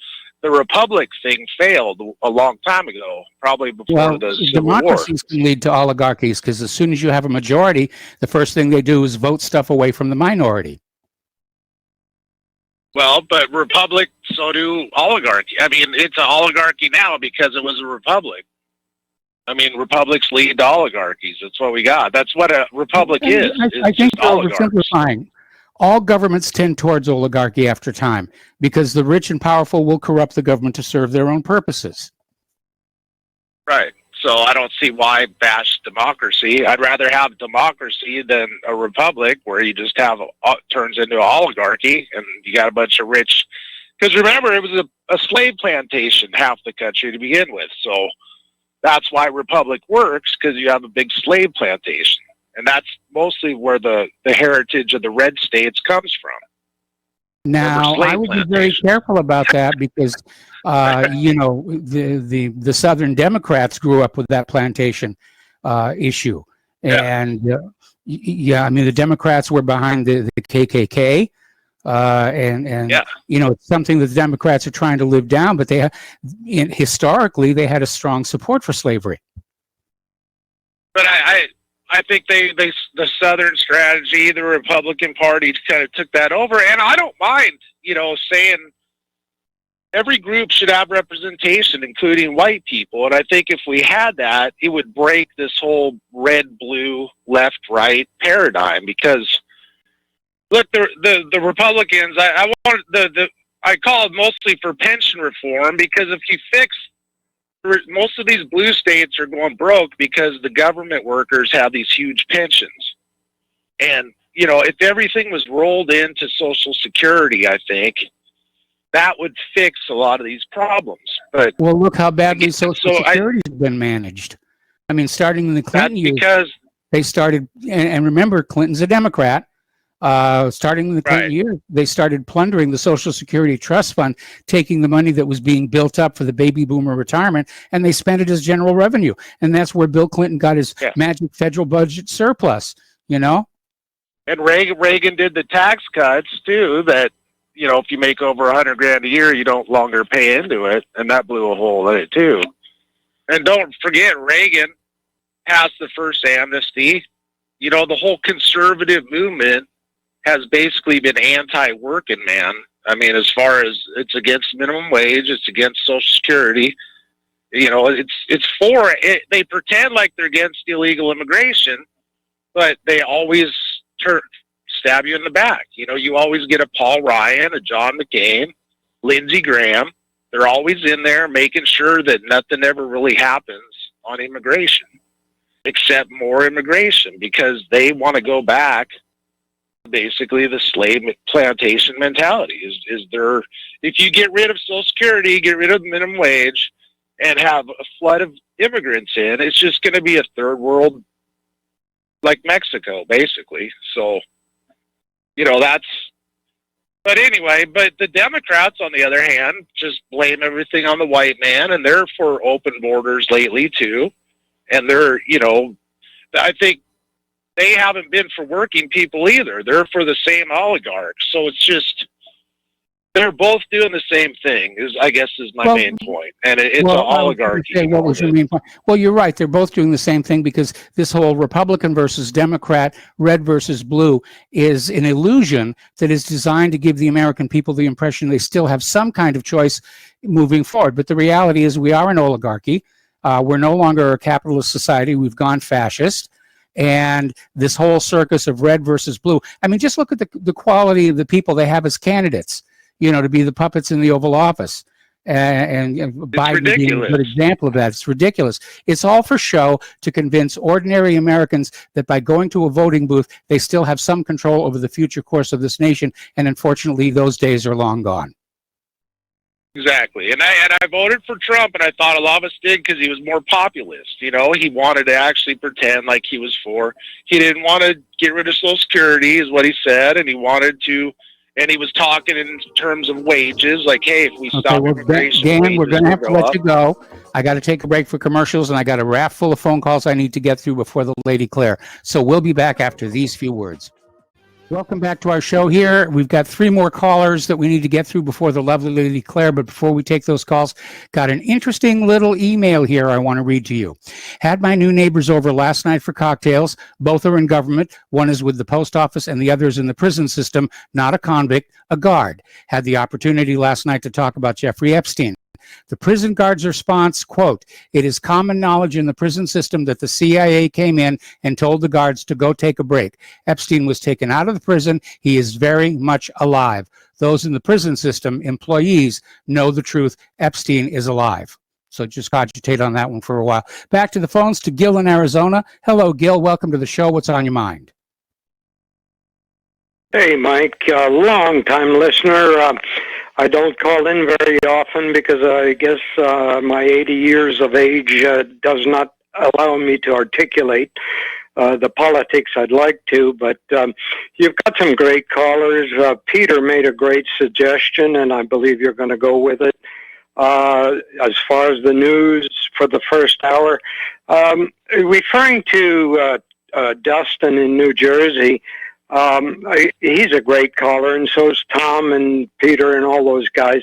the republic thing failed a long time ago, probably before the Civil War. Democracies can lead to oligarchies because as soon as you have a majority, the first thing they do is vote stuff away from the minority. Well, but republic, so do oligarchy. I mean, it's an oligarchy now because it was a republic. I mean, republics lead to oligarchies. That's what we got. That's what a republic is. I think you're oversimplifying. All governments tend towards oligarchy after time because the rich and powerful will corrupt the government to serve their own purposes. Right. So I don't see why bash democracy. I'd rather have democracy than a republic where you just have turns into an oligarchy and you got a bunch of rich. Because remember, it was a slave plantation, half the country to begin with. So that's why republic works, because you have a big slave plantation. And that's mostly where the heritage of the red states comes from. Now, I would be very careful about that because, the Southern Democrats grew up with that plantation issue. And, the Democrats were behind the KKK. It's something that the Democrats are trying to live down, but historically, they had a strong support for slavery. But I think the Southern strategy, the Republican Party kind of took that over. And I don't mind, saying every group should have representation, including white people. And I think if we had that, it would break this whole red, blue, left, right paradigm because look, the Republicans, I want I called mostly for pension reform, because if you fix, most of these blue states are going broke because the government workers have these huge pensions. And, you know, if everything was rolled into Social Security, I think that would fix a lot of these problems. But well, look how badly Social Security has been managed. I mean, starting in the Clinton years, because they started, and remember, Clinton's a Democrat. Starting in the Clinton years, they started plundering the Social Security Trust Fund, taking the money that was being built up for the baby boomer retirement, and they spent it as general revenue. And that's where Bill Clinton got his magic federal budget surplus, you know? And Reagan did the tax cuts, too, that, you know, if you make over $100,000 a year, you don't longer pay into it, and that blew a hole in it, too. And don't forget, Reagan passed the first amnesty. You know, the whole conservative movement has basically been anti-working man. I mean, as far as it's against minimum wage, it's against Social Security. You know, it's for it. They pretend like they're against illegal immigration, but they always stab you in the back. You know, you always get a Paul Ryan, a John McCain, Lindsey Graham. They're always in there making sure that nothing ever really happens on immigration, except more immigration, because they want to go back. Basically, the slave plantation mentality is there. If you get rid of Social Security, get rid of the minimum wage, and have a flood of immigrants in, it's just going to be a third world like Mexico, basically. So, you know, that's. But anyway, but the Democrats, on the other hand, just blame everything on the white man, and they're for open borders lately too. And they're, you know, I think. They haven't been for working people either. They're for the same oligarchs. So it's just, they're both doing the same thing, I guess is my main point. And it's an oligarchy. What was your main point? Well, you're right. They're both doing the same thing, because this whole Republican versus Democrat, red versus blue, is an illusion that is designed to give the American people the impression they still have some kind of choice moving forward. But the reality is we are an oligarchy. We're no longer a capitalist society. We've gone fascist. And this whole circus of red versus blue. I mean, just look at the quality of the people they have as candidates, you know, to be the puppets in the Oval Office. And Biden being a good example of that. It's ridiculous. It's all for show to convince ordinary Americans that by going to a voting booth, they still have some control over the future course of this nation. And unfortunately, those days are long gone. Exactly. And I voted for Trump, and I thought a lot of us did because he was more populist. You know, he wanted to actually pretend like he was for. He didn't want to get rid of Social Security, is what he said, and he wanted to. And he was talking in terms of wages, like, hey, if we stop immigration, Dan, we're going to have to let you go. I got to take a break for commercials, and I got a raft full of phone calls I need to get through before the Lady Claire. So we'll be back after these few words. Welcome back to our show here. We've got 3 more callers that we need to get through before the lovely Lady Claire. But before we take those calls, got an interesting little email here I want to read to you. Had my new neighbors over last night for cocktails. Both are in government. One is with the post office and the other is in the prison system. Not a convict, a guard. Had the opportunity last night to talk about Jeffrey Epstein. The prison guard's response, quote, "It is common knowledge in the prison system that the CIA came in and told the guards to go take a break. Epstein was taken out of the prison. He is very much alive. Those in the prison system, employees, know the truth. Epstein is alive." So just cogitate on that one for a while. Back to the phones to Gil in Arizona. Hello, Gil. Welcome to the show. What's on your mind? Hey, Mike. Long-time listener. I don't call in very often because I guess my 80 years of age does not allow me to articulate the politics I'd like to, but you've got some great callers. Peter made a great suggestion, and I believe you're going to go with it. As far as the news for the first hour, referring to Dustin in New Jersey, he's a great caller, and so is Tom and Peter and all those guys.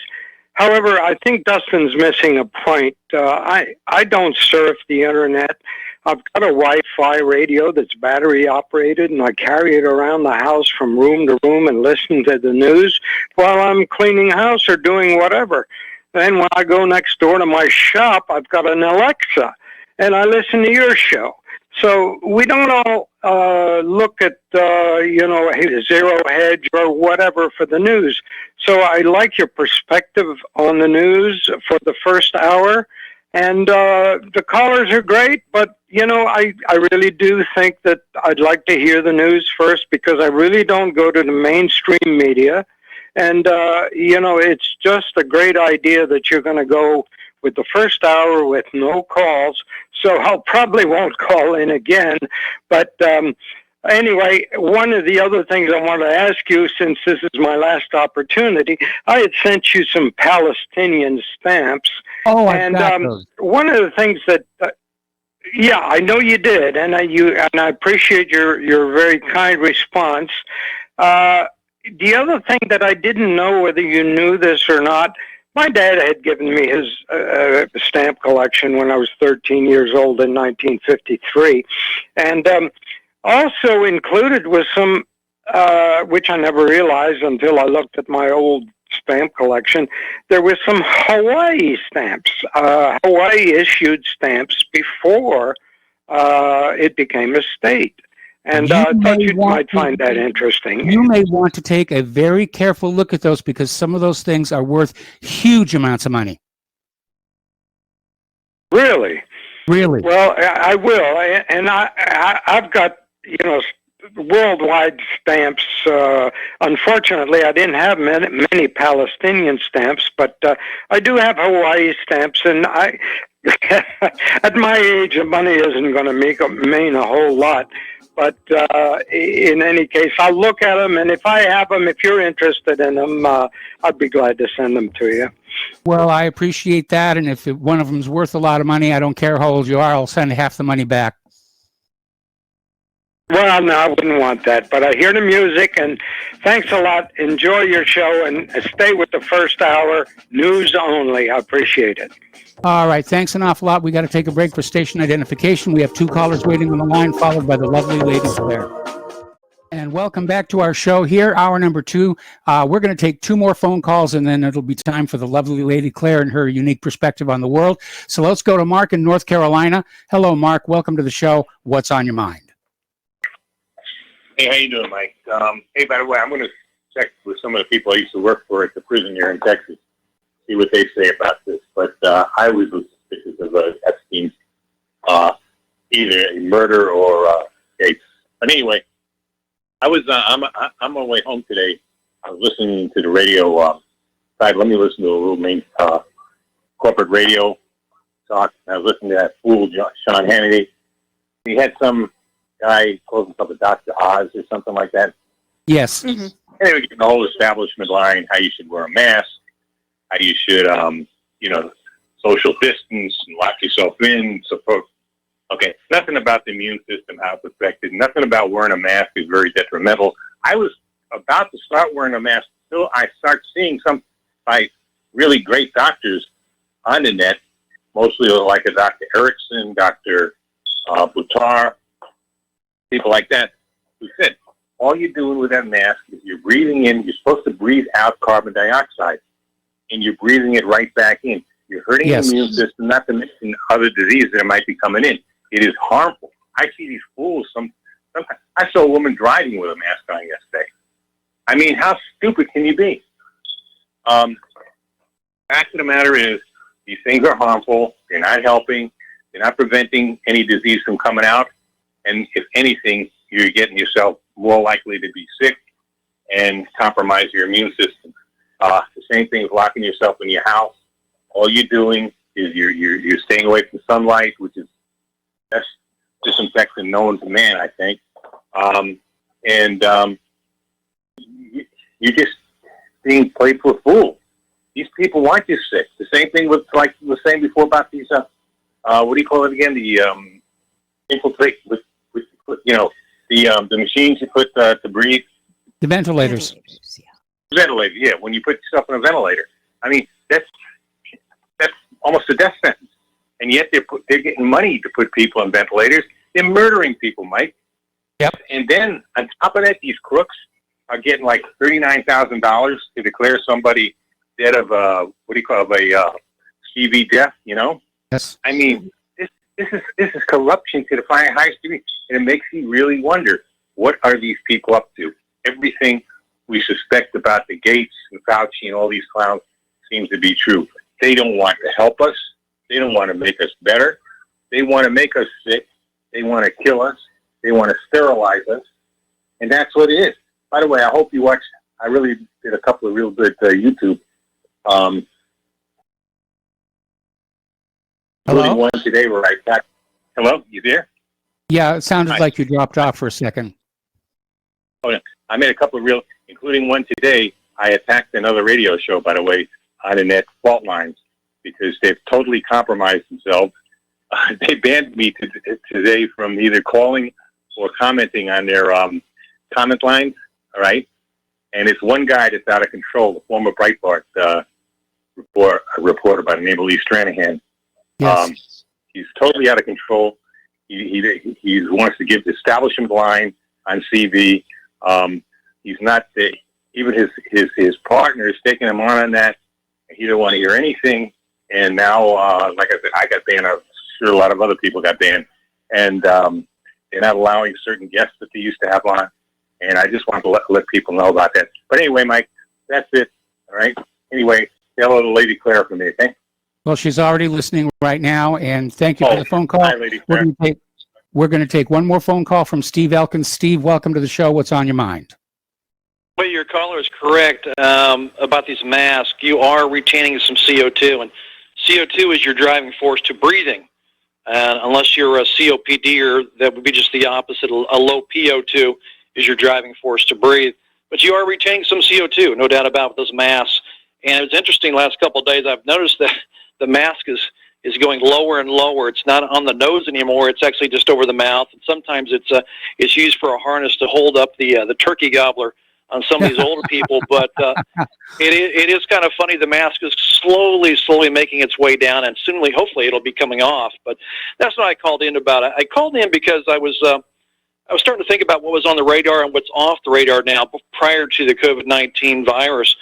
However, I think Dustin's missing a point. I don't surf the internet. I've got a Wi-Fi radio that's battery operated, and I carry it around the house from room to room and listen to the news while I'm cleaning house or doing whatever. Then when I go next door to my shop, I've got an Alexa, and I listen to your show. So we don't all look at, Zero Hedge or whatever for the news. So I like your perspective on the news for the first hour. And the callers are great, but, I really do think that I'd like to hear the news first because I really don't go to the mainstream media. And, it's just a great idea that you're going to go with the first hour with no calls. So I'll probably won't call in again. But anyway, one of the other things I want to ask you, since this is my last opportunity, I had sent you some Palestinian stamps. Oh, and got those. one of the things that, yeah, I know you did, and I appreciate your very kind response. The other thing that I didn't know whether you knew this or not, my dad had given me his stamp collection when I was 13 years old in 1953. And also included was some, which I never realized until I looked at my old stamp collection, there was some Hawaii stamps. Hawaii issued stamps before it became a state. And I thought you might find that interesting. You may want to take a very careful look at those because some of those things are worth huge amounts of money. Really? Really? Well, I will. And I've got, worldwide stamps. Unfortunately, I didn't have many Palestinian stamps, but I do have Hawaii stamps. And at my age, the money isn't going to mean a whole lot. But in any case, I'll look at them, and if I have them, if you're interested in them, I'd be glad to send them to you. Well, I appreciate that, and if one of them's worth a lot of money, I don't care how old you are, I'll send half the money back. Well, no, I wouldn't want that, but I hear the music, and thanks a lot. Enjoy your show, and stay with the first hour, news only. I appreciate it. All right, thanks an awful lot. We got to take a break for station identification. We have 2 callers waiting on the line, followed by the lovely Lady Claire. And welcome back to our show here, hour number 2. We're going to take 2 more phone calls, and then it'll be time for the lovely Lady Claire and her unique perspective on the world. So let's go to Mark in North Carolina. Hello, Mark. Welcome to the show. What's on your mind? Hey, how you doing, Mike? Hey, by the way, I'm going to check with some of the people I used to work for at the prison here in Texas, see what they say about this. But I was suspicious of Epstein's either a murder or escape. But anyway, I'm on my way home today. I was listening to the radio. Let me listen to a little main corporate radio talk. I was listening to that fool Sean Hannity. He had some guy calls himself a Dr. Oz or something like that. Yes. Mm-hmm. And they were getting the whole establishment line, how you should wear a mask, how you should, social distance and lock yourself in. Okay, nothing about the immune system, how it's affected. Nothing about wearing a mask is very detrimental. I was about to start wearing a mask until I start seeing some really great doctors on the net, mostly like a Dr. Erickson, Dr. Buttar, people like that, who said, all you're doing with that mask is you're breathing in, you're supposed to breathe out carbon dioxide, and you're breathing it right back in. You're hurting the immune system, not to mention other diseases that might be coming in. It is harmful. I see these fools. Sometimes I saw a woman driving with a mask on yesterday. I mean, how stupid can you be? Fact of the matter is, these things are harmful. They're not helping. They're not preventing any disease from coming out. And if anything, you're getting yourself more likely to be sick and compromise your immune system. The same thing with locking yourself in your house. All you're doing is you're staying away from sunlight, which is best disinfectant known to man, I think. You're just being played for a fool. These people want you sick. The same thing with, like we were saying before about these, what do you call it again? The infiltrate with the machines you put to breathe. The ventilators. Ventilator, yeah. When you put yourself in a ventilator, I mean that's almost a death sentence, and yet they're getting money to put people in ventilators. They're murdering people, Mike. Yep. And then on top of that, these crooks are getting like $39,000 to declare somebody dead of a CV death. You know? Yes. I mean, This is corruption to the highest degree, and it makes you really wonder, what are these people up to? Everything we suspect about the Gates and Fauci and all these clowns seems to be true. They don't want to help us. They don't want to make us better. They want to make us sick. They want to kill us. They want to sterilize us. And that's what it is. By the way, I hope you watched. I really did a couple of real good YouTube. Hello? One today where I attacked. Hello, you there? Yeah, it sounded Hi. like you dropped off for a second. Oh, yeah. I made a couple of real, including one today. I attacked another radio show, by the way, on the net fault lines, because they've totally compromised themselves. They banned me today from either calling or commenting on their comment lines. All right, and it's one guy that's out of control, the former Breitbart reporter by the name of Lee Stranahan. Yes. He's totally out of control. He wants to give the establishment line on CV. He's not even his partner is taking him on that. He don't want to hear anything. And now, like I said, I got banned. I'm sure a lot of other people got banned, and they're not allowing certain guests that they used to have on. And I just wanted to let people know about that. But anyway, Mike, that's it. All right. Anyway, say hello to Lady Claire for me, okay? Well, she's already listening right now, and thank you for the phone call. Hi, Lady Claire. We're going to take one more phone call from Steve Elkins. Steve, welcome to the show. What's on your mind? Well, your caller is correct about these masks. You are retaining some CO2, and CO2 is your driving force to breathing. Unless you're a COPD, that would be just the opposite. A low PO2 is your driving force to breathe. But you are retaining some CO2, no doubt about those masks. And it's interesting, last couple of days I've noticed that the mask is going lower and lower. It's not on the nose anymore. It's actually just over the mouth. And sometimes it's used for a harness to hold up the turkey gobbler on some of these older people. But it is kind of funny. The mask is slowly making its way down, and soon, hopefully, it'll be coming off. But that's what I called in about. I called in because I was starting to think about what was on the radar and what's off the radar now prior to the COVID-19 virus,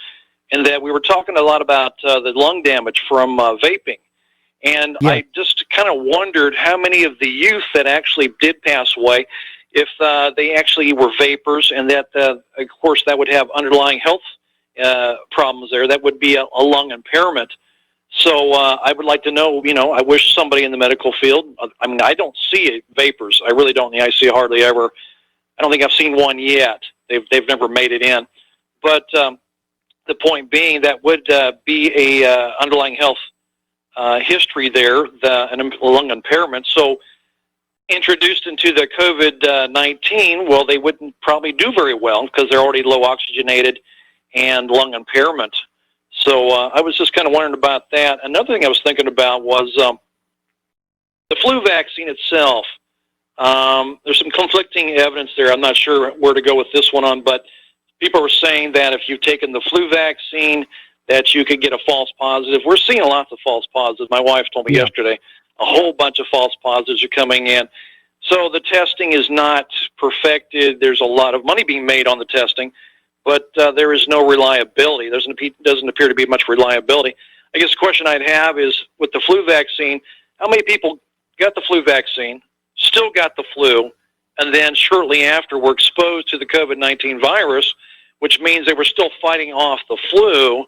and that we were talking a lot about the lung damage from vaping. And yeah. I just kind of wondered how many of the youth that actually did pass away, if they actually were vapors, and that, of course, that would have underlying health problems there. That would be a lung impairment. So I would like to know, I wish somebody in the medical field, I mean, I don't see vapors. I really don't. I see hardly ever. I don't think I've seen one yet. They've never made it in. But the point being, that would be a underlying health history there, a lung impairment. So introduced into the COVID-19, well, they wouldn't probably do very well because they're already low oxygenated and lung impairment. So I was just kind of wondering about that. Another thing I was thinking about was the flu vaccine itself. There's some conflicting evidence there. I'm not sure where to go with this one on, but people were saying that if you've taken the flu vaccine, that you could get a false positive. We're seeing lots of false positives. My wife told me yesterday a whole bunch of false positives are coming in. So the testing is not perfected. There's a lot of money being made on the testing, but there is no reliability. There doesn't appear to be much reliability. I guess the question I'd have is, with the flu vaccine, how many people got the flu vaccine, still got the flu, and then shortly after were exposed to the COVID-19 virus, which means they were still fighting off the flu,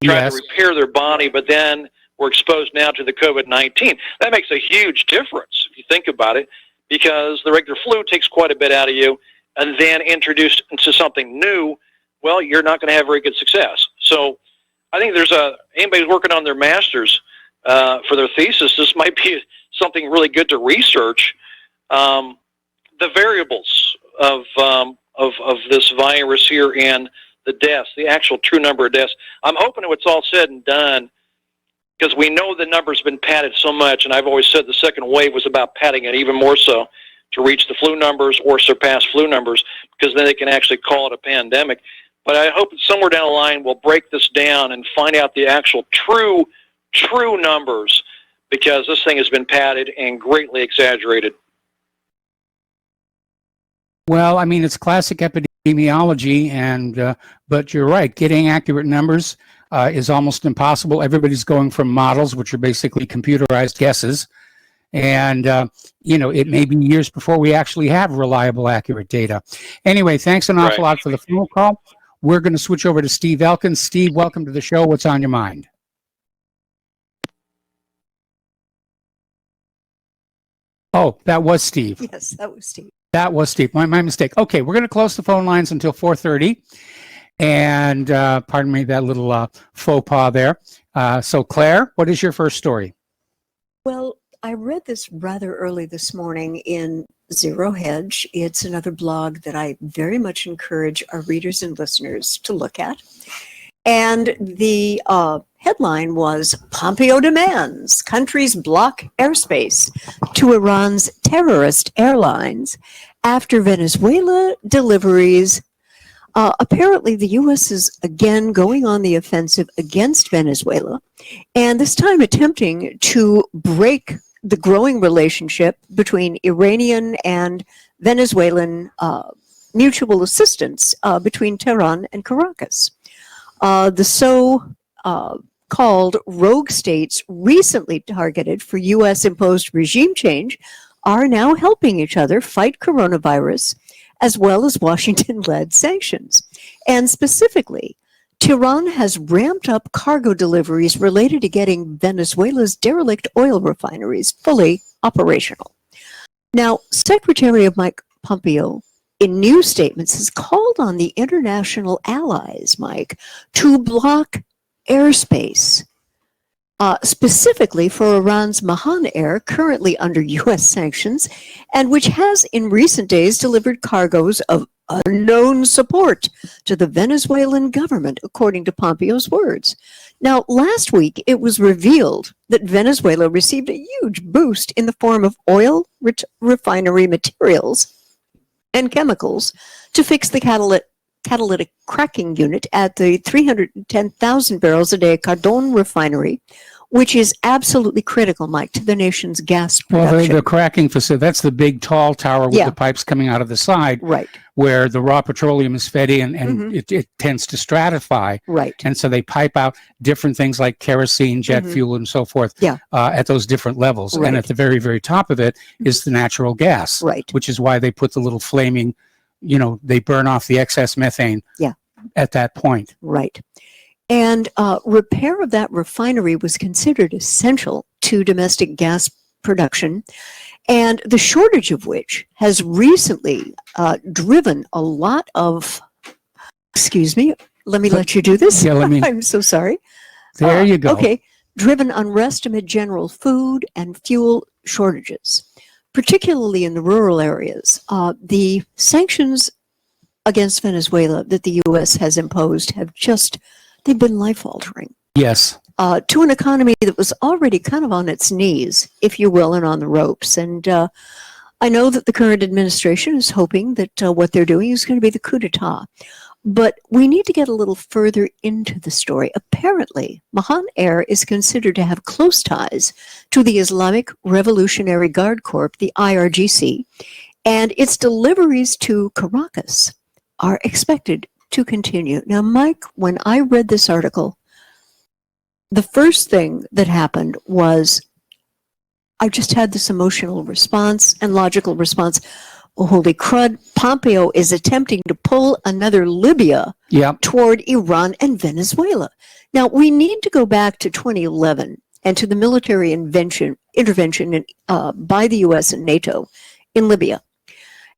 trying to repair their body, but then were exposed now to the COVID-19. That makes a huge difference if you think about it, because the regular flu takes quite a bit out of you, and then introduced into something new, well, you're not going to have very good success. So I think there's anybody working on their master's for their thesis, this might be something really good to research. The variables of this virus here and the deaths, the actual true number of deaths. I'm hoping when it's all said and done, because we know the number's been padded so much, and I've always said the second wave was about padding it even more so to reach the flu numbers or surpass flu numbers, because then they can actually call it a pandemic. But I hope that somewhere down the line we'll break this down and find out the actual true numbers, because this thing has been padded and greatly exaggerated. Well, I mean, it's classic epidemiology, and but you're right. Getting accurate numbers is almost impossible. Everybody's going from models, which are basically computerized guesses, And, it may be years before we actually have reliable, accurate data. Anyway, thanks an awful lot for the phone call. We're going to switch over to Steve Elkins. Steve, welcome to the show. What's on your mind? Oh, that was Steve. Yes, that was Steve. That was Steve. My mistake. Okay, we're going to close the phone lines until 4:30. And pardon me, that little faux pas there. So, Claire, what is your first story? Well, I read this rather early this morning in Zero Hedge. It's another blog that I very much encourage our readers and listeners to look at. And the headline was, Pompeo demands countries block airspace to Iran's terrorist airlines after Venezuela deliveries. Apparently, the U.S. is again going on the offensive against Venezuela, and this time attempting to break the growing relationship between Iranian and Venezuelan mutual assistance between Tehran and Caracas. The so-called rogue states recently targeted for U.S.-imposed regime change are now helping each other fight coronavirus, as well as Washington-led sanctions. And specifically, Tehran has ramped up cargo deliveries related to getting Venezuela's derelict oil refineries fully operational. Now, Secretary of Mike Pompeo, in new statements, has called on the international allies, Mike, to block airspace, specifically for Iran's Mahan Air, currently under U.S. sanctions, and which has in recent days delivered cargoes of unknown support to the Venezuelan government, according to Pompeo's words. Now, last week, it was revealed that Venezuela received a huge boost in the form of oil refinery materials and chemicals to fix the catalytic cracking unit at the 310,000 barrels a day Cardon refinery, which is absolutely critical, Mike, to the nation's gas production. Well, the cracking facility, that's the big tall tower with the pipes coming out of the side, right, where the raw petroleum is fed in, and it tends to stratify. Right. And so they pipe out different things like kerosene, jet fuel, and so forth at those different levels. Right. And at the very, very top of it is the natural gas, right, which is why they put the little flaming, they burn off the excess methane at that point. Right. And repair of that refinery was considered essential to domestic gas production, and the shortage of which has recently driven a lot of, excuse me, let me let you do this. Yeah, I'm so sorry. There you go. Okay. Driven unrest amid general food and fuel shortages, particularly in the rural areas. The sanctions against Venezuela that the U.S. has imposed have they've been life-altering. Yes. To an economy that was already kind of on its knees, if you will, and on the ropes. And I know that the current administration is hoping that what they're doing is going to be the coup d'etat. But we need to get a little further into the story. Apparently, Mahan Air is considered to have close ties to the Islamic Revolutionary Guard Corps, the IRGC, and its deliveries to Caracas are expected to continue. Now, Mike, when I read this article, the first thing that happened was I just had this emotional response and logical response. Oh, holy crud, Pompeo is attempting to pull another Libya toward Iran and Venezuela. Now, we need to go back to 2011 and to the military intervention by the U.S. and NATO in Libya.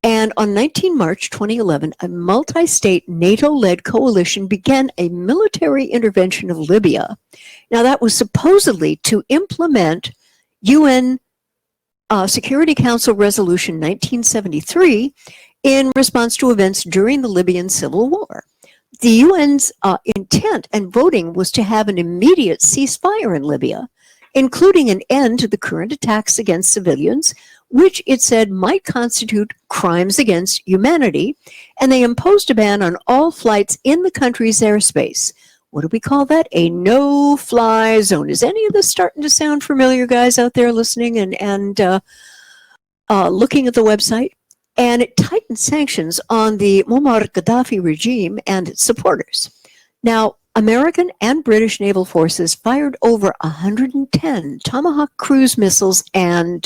And on 19 March 2011, a multi-state NATO-led coalition began a military intervention of Libya. Now, that was supposedly to implement UN Security Council Resolution 1973 in response to events during the Libyan civil war. The UN's intent and voting was to have an immediate ceasefire in Libya, including an end to the current attacks against civilians, which it said might constitute crimes against humanity, and they imposed a ban on all flights in the country's airspace. What do we call that? A no-fly zone. Is any of this starting to sound familiar, guys out there listening and looking at the website? And it tightened sanctions on the Muammar Gaddafi regime and its supporters. Now, American and British naval forces fired over 110 Tomahawk cruise missiles, and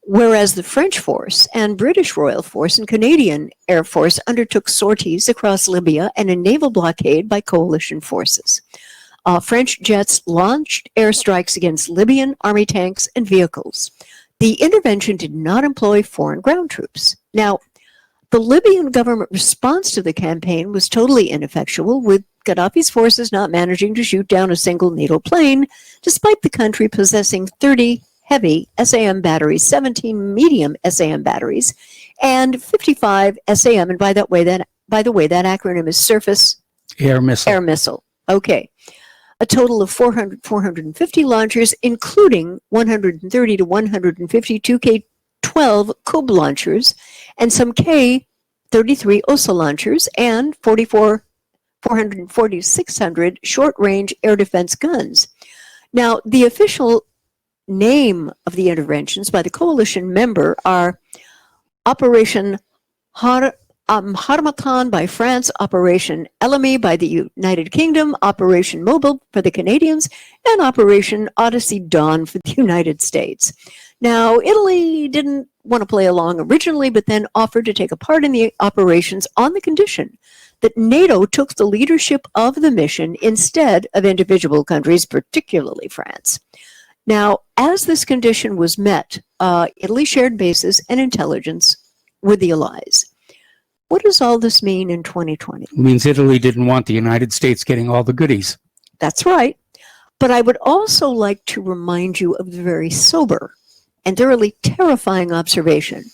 whereas the French force and British Royal Force and Canadian Air Force undertook sorties across Libya and a naval blockade by coalition forces. French jets launched airstrikes against Libyan army tanks and vehicles. The intervention did not employ foreign ground troops. Now, the Libyan government response to the campaign was totally ineffectual, with Gaddafi's forces not managing to shoot down a single NATO plane, despite the country possessing 30 heavy SAM batteries, 17 medium SAM batteries, and 55 SAM. And by the way, that acronym is Surface Air Missile. Air Missile. Okay. A total of 450 launchers, including 130 to 150 2K-12 Kub launchers, and some K-33 OSA launchers, and 440-600 short-range air defense guns. Now, the official name of the interventions by the coalition member are Operation Harmattan by France, Operation Ellamy by the United Kingdom, Operation Mobile for the Canadians, and Operation Odyssey Dawn for the United States. Now, Italy didn't want to play along originally, but then offered to take a part in the operations on the condition that NATO took the leadership of the mission instead of individual countries, particularly France. Now, as this condition was met, Italy shared bases and intelligence with the Allies. What does all this mean in 2020? It means Italy didn't want the United States getting all the goodies. That's right. But I would also like to remind you of the very sober and thoroughly terrifying observation.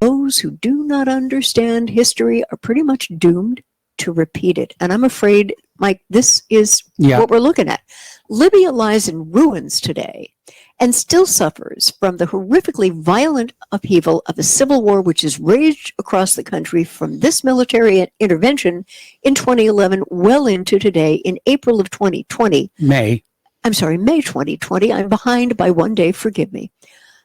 Those who do not understand history are pretty much doomed to repeat it. And I'm afraid, Mike, this is what we're looking at. Libya lies in ruins today and still suffers from the horrifically violent upheaval of a civil war which has raged across the country from this military intervention in 2011 well into today in April of 2020. May 2020. I'm behind by one day, forgive me.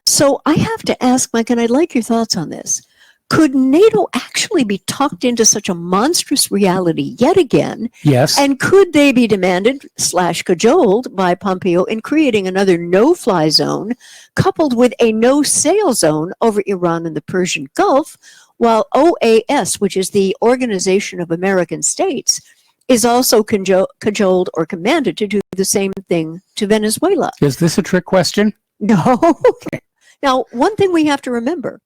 So I have to ask, Mike, and I'd like your thoughts on this. Could NATO actually be talked into such a monstrous reality yet again? Yes. And could they be demanded / cajoled by Pompeo in creating another no-fly zone coupled with a no-sail zone over Iran and the Persian Gulf, while OAS, which is the Organization of American States, is also cajoled or commanded to do the same thing to Venezuela? Is this a trick question? No. Now, one thing we have to remember,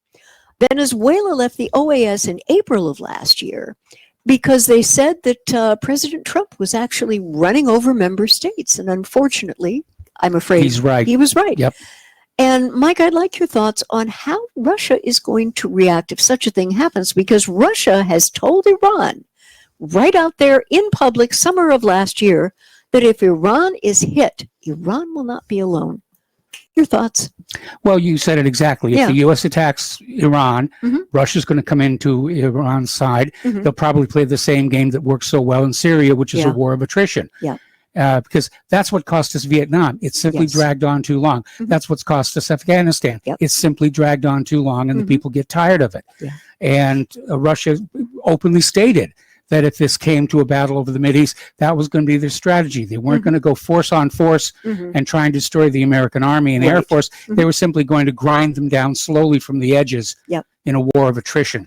Venezuela left the OAS in April of last year because they said that President Trump was actually running over member states. And unfortunately, I'm afraid he's right. He was right. Yep. And Mike, I'd like your thoughts on how Russia is going to react if such a thing happens, because Russia has told Iran right out there in public summer of last year that if Iran is hit, Iran will not be alone. Your thoughts? Well, you said it exactly. If the U.S. attacks Iran, Russia's going to come into Iran's side. They'll probably play the same game that works so well in Syria, which is a war of attrition. Because that's what cost us Vietnam. It simply dragged on too long. That's what's cost us Afghanistan. It's simply dragged on too long, and the people get tired of it. And Russia openly stated that if this came to a battle over the Mideast, that was going to be their strategy. They weren't going to go force on force and try and destroy the American Army and Air Force. They were simply going to grind them down slowly from the edges in a war of attrition.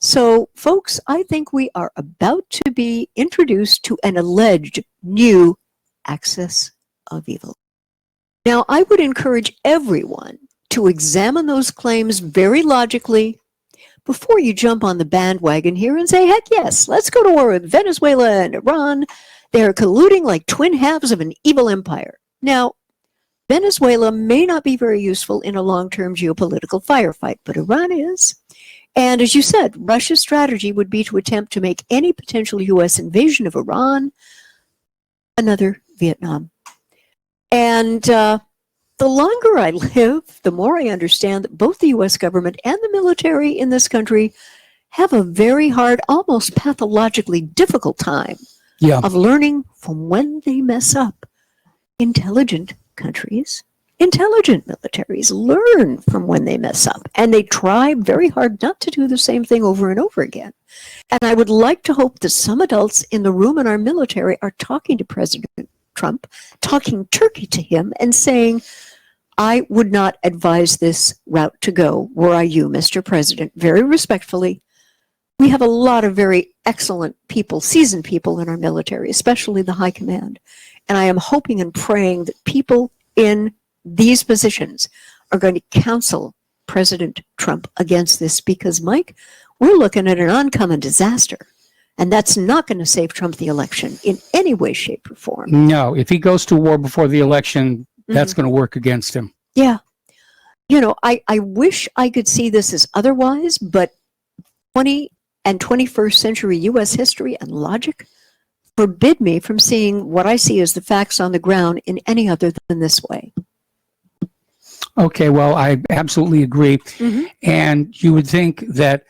So, folks, I think we are about to be introduced to an alleged new axis of evil. Now, I would encourage everyone to examine those claims very logically before you jump on the bandwagon here and say, heck yes, let's go to war with Venezuela and Iran. They're colluding like twin halves of an evil empire. Now, Venezuela may not be very useful in a long-term geopolitical firefight, but Iran is. And as you said, Russia's strategy would be to attempt to make any potential U.S. invasion of Iran another Vietnam. And the longer I live, the more I understand that both the U.S. government and the military in this country have a very hard, almost pathologically difficult time of learning from when they mess up. Intelligent countries Intelligent militaries learn from when they mess up, and they try very hard not to do the same thing over and over again. And I would like to hope that some adults in the room in our military are talking to President Trump, talking turkey to him, and saying, I would not advise this route to go. Were I you, Mr. President? Very respectfully, we have a lot of very excellent people, seasoned people in our military, especially the high command. And I am hoping and praying that people in these positions are going to counsel President Trump against this, because, Mike, we're looking at an oncoming disaster. And that's not going to save Trump the election in any way, shape, or form. No, if he goes to war before the election, that's going to work against him. Yeah. You know, I wish I could see this as otherwise, but 20 and 21st century U.S. history and logic forbid me from seeing what I see as the facts on the ground in any other than this way. Okay, well, I absolutely agree. And you would think that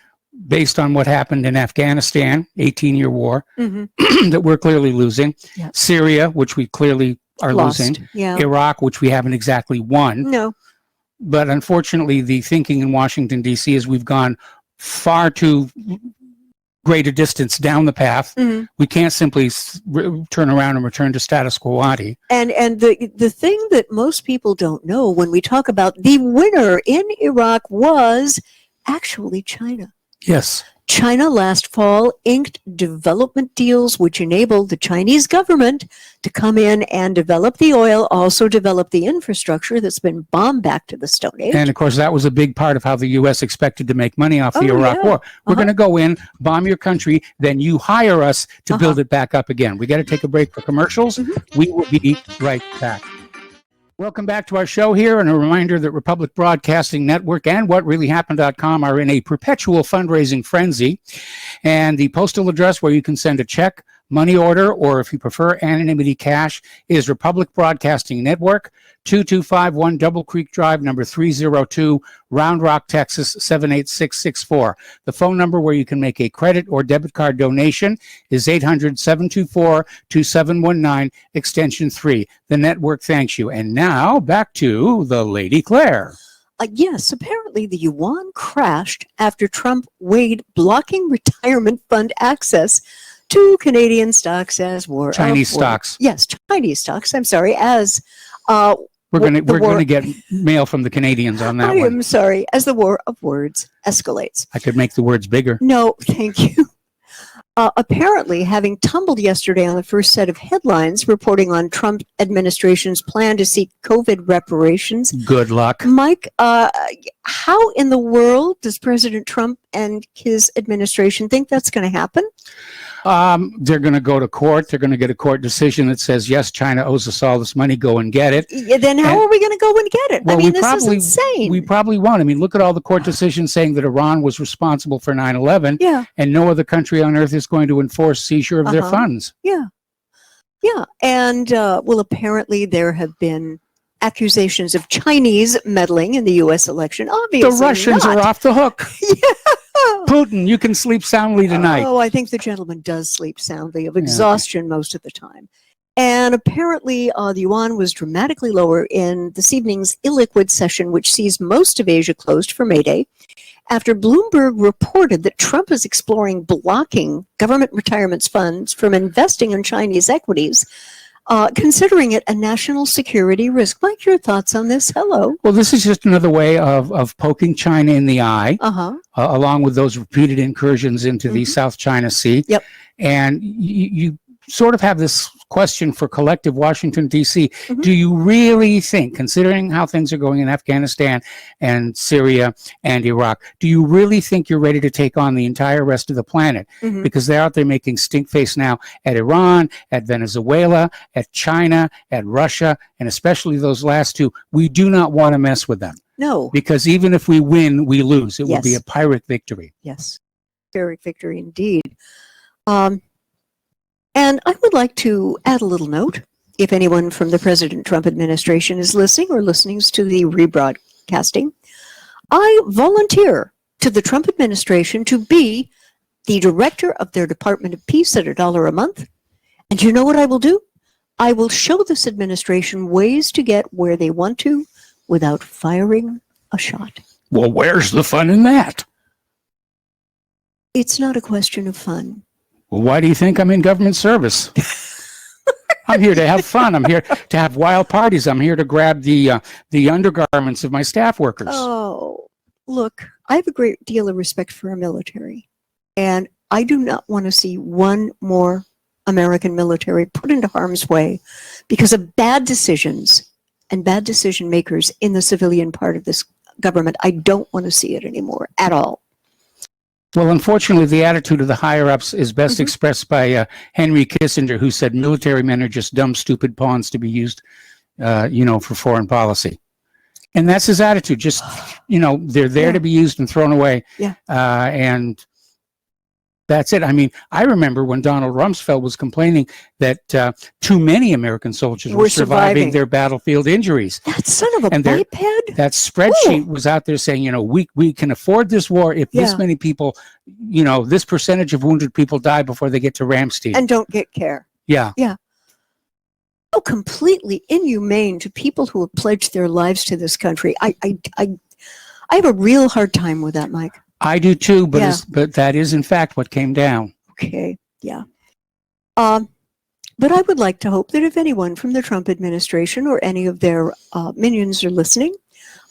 based on what happened in Afghanistan, 18-year war, that we're clearly losing. Yep. Syria, which we clearly are Lost. losing. Yeah. Iraq, which we haven't exactly won. No. But unfortunately, the thinking in Washington, D.C. is we've gone far too great a distance down the path. We can't simply turn around and return to status quo ante. And the thing that most people don't know when we talk about the winner in Iraq was actually China. Yes. China last fall inked development deals which enabled the Chinese government to come in and develop the oil, also develop the infrastructure that's been bombed back to the Stone Age. And of course, that was a big part of how the U.S. expected to make money off the Iraq war. We're going to go in, bomb your country, then you hire us to build it back up again. We got to take a break for commercials. We will be right back. Welcome back to our show here, and a reminder that Republic Broadcasting Network and WhatReallyHappened.com are in a perpetual fundraising frenzy. And the postal address where you can send a check, money order, or if you prefer anonymity cash, is Republic Broadcasting Network, 2251 Double Creek Drive, number 302, Round Rock, Texas, 78664. The phone number where you can make a credit or debit card donation is 800-724-2719, extension 3. The network thanks you. And now back to the Lady Claire. Yes, apparently the yuan crashed after Trump weighed blocking retirement fund access to Canadian stocks as war. Chinese stocks. Yes, Chinese stocks. I'm sorry. As we're going to get mail from the Canadians on that I one. am sorry. As the war of words escalates. I could make the words bigger. No, thank you. Apparently, having tumbled yesterday on the first set of headlines reporting on Trump administration's plan to seek COVID reparations. Good luck. Mike, how in the world does President Trump and his administration think that's going to happen? They're going to go to court. They're going to get a court decision that says, yes, China owes us all this money. Go and get it. Then how are we going to go and get it? Well, I mean, this is insane. We probably won't. I mean, look at all the court decisions saying that Iran was responsible for 9/11. Yeah. And no other country on earth is going to enforce seizure of their funds. Yeah. Yeah. And, well, apparently there have been accusations of Chinese meddling in the U.S. election. Obviously the Russians not. are off the hook. Yeah. Putin, you can sleep soundly tonight. Oh, I think the gentleman does sleep soundly of exhaustion most of the time. And apparently the yuan was dramatically lower in this evening's illiquid session, which sees most of Asia closed for May Day, after Bloomberg reported that Trump is exploring blocking government retirement funds from investing in Chinese equities, considering it a national security risk. Mike, your thoughts on this? Hello. Well, this is just another way of poking China in the eye, along with those repeated incursions into the South China Sea. Yep. And you sort of have this question for collective Washington, D.C. Do you really think, considering how things are going in Afghanistan and Syria and Iraq, do you really think you're ready to take on the entire rest of the planet? Because they're out there making stink face now at Iran, at Venezuela, at China, at Russia, and especially those last two. We do not want to mess with them. No. Because even if we win, we lose. It will be a Pyrrhic victory. Yes. Pyrrhic victory indeed. And I would like to add a little note. If anyone from the President Trump administration is listening or listening to the rebroadcasting, I volunteer to the Trump administration to be the director of their Department of Peace at $1 a month. And you know what I will do? I will show this administration ways to get where they want to without firing a shot. Well, where's the fun in that? It's not a question of fun. Well, why do you think I'm in government service? I'm here to have fun. I'm here to have wild parties. I'm here to grab the undergarments of my staff workers. Oh, look, I have a great deal of respect for our military, and I do not want to see one more American military put into harm's way because of bad decisions and bad decision makers in the civilian part of this government. I don't want to see it anymore at all. Well, unfortunately, the attitude of the higher-ups is best expressed by Henry Kissinger, who said military men are just dumb, stupid pawns to be used, for foreign policy. And that's his attitude. Just, they're there to be used and thrown away. Yeah. And that's it. I mean, I remember when Donald Rumsfeld was complaining that too many American soldiers were surviving their battlefield injuries. That son of a biped. That spreadsheet was out there saying, we can afford this war if this many people, this percentage of wounded people die before they get to Ramstein. And don't get care. Yeah. Yeah. So completely inhumane to people who have pledged their lives to this country. I have a real hard time with that, Mike. I do too, but that is in fact what came down. Okay, yeah. But I would like to hope that if anyone from the Trump administration or any of their minions are listening,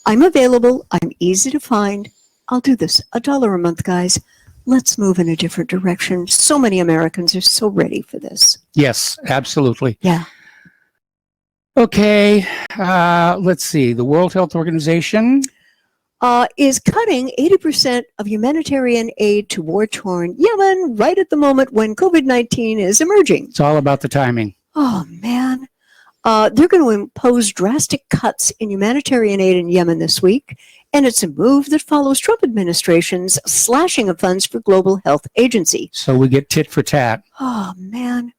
I'm available. I'm easy to find. I'll do this. $1 a month, guys. Let's move in a different direction. So many Americans are so ready for this. Yes, absolutely. Yeah. Okay, let's see. The World Health Organization is cutting 80% of humanitarian aid to war-torn Yemen right at the moment when COVID-19 is emerging. It's all about the timing. Oh, man. They're going to impose drastic cuts in humanitarian aid in Yemen this week, and it's a move that follows Trump administration's slashing of funds for Global Health Agency. So we get tit for tat. Oh, man.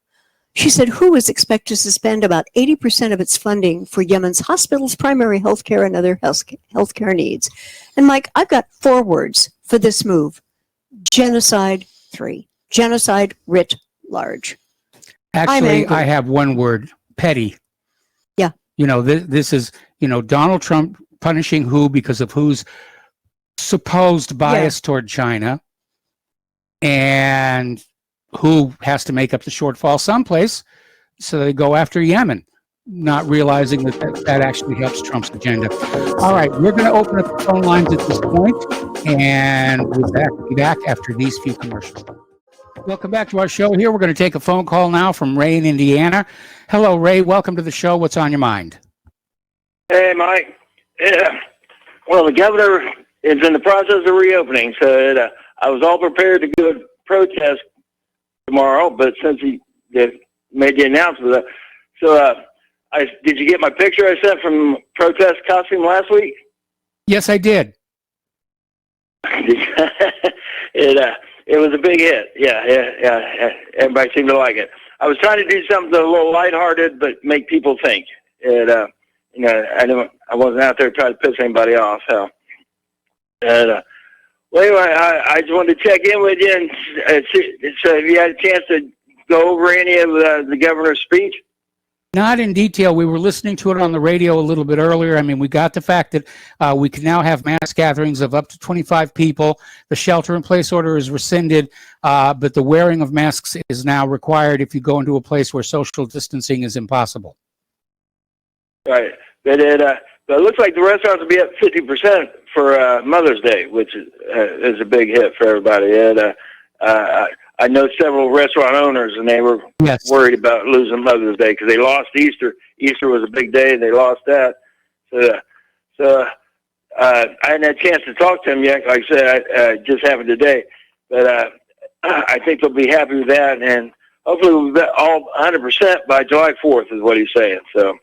She said WHO is expected to spend about 80% of its funding for Yemen's hospitals, primary health care, and other health care needs. And Mike, I've got 4 words for this move. Genocide 3. Genocide writ large. Actually, I have 1 word. Petty. Yeah. This is, Donald Trump punishing WHO because of WHO's supposed bias toward China. And WHO has to make up the shortfall someplace, so they go after Yemen, not realizing that actually helps Trump's agenda. All right, we're going to open up the phone lines at this point, and we'll be back after these few commercials. Welcome back to our show here. We're going to take a phone call now from Ray in Indiana. Hello, Ray. Welcome to the show. What's on your mind? Hey, Mike. Yeah. Well, the governor is in the process of reopening, so I was all prepared to go protest tomorrow, but since he made the announcement, did you get my picture I sent from protest costume last week? Yes, I did. It was a big hit. Yeah. Everybody seemed to like it. I was trying to do something a little lighthearted, but make people think. I wasn't out there trying to piss anybody off. So, well, anyway, I just wanted to check in with you and so have you had a chance to go over any of the governor's speech? Not in detail. We were listening to it on the radio a little bit earlier. I mean, we got the fact that we can now have mass gatherings of up to 25 people. The shelter-in-place order is rescinded, but the wearing of masks is now required if you go into a place where social distancing is impossible. Right. But it looks like the restaurants will be up 50% for Mother's Day, which is a big hit for everybody. And I know several restaurant owners, and they were worried about losing Mother's Day because they lost Easter. Easter was a big day, and they lost that. So I hadn't had a chance to talk to them yet. Like I said, it just happened today. But I think they'll be happy with that, and hopefully we'll be all 100% by July 4th is what he's saying. So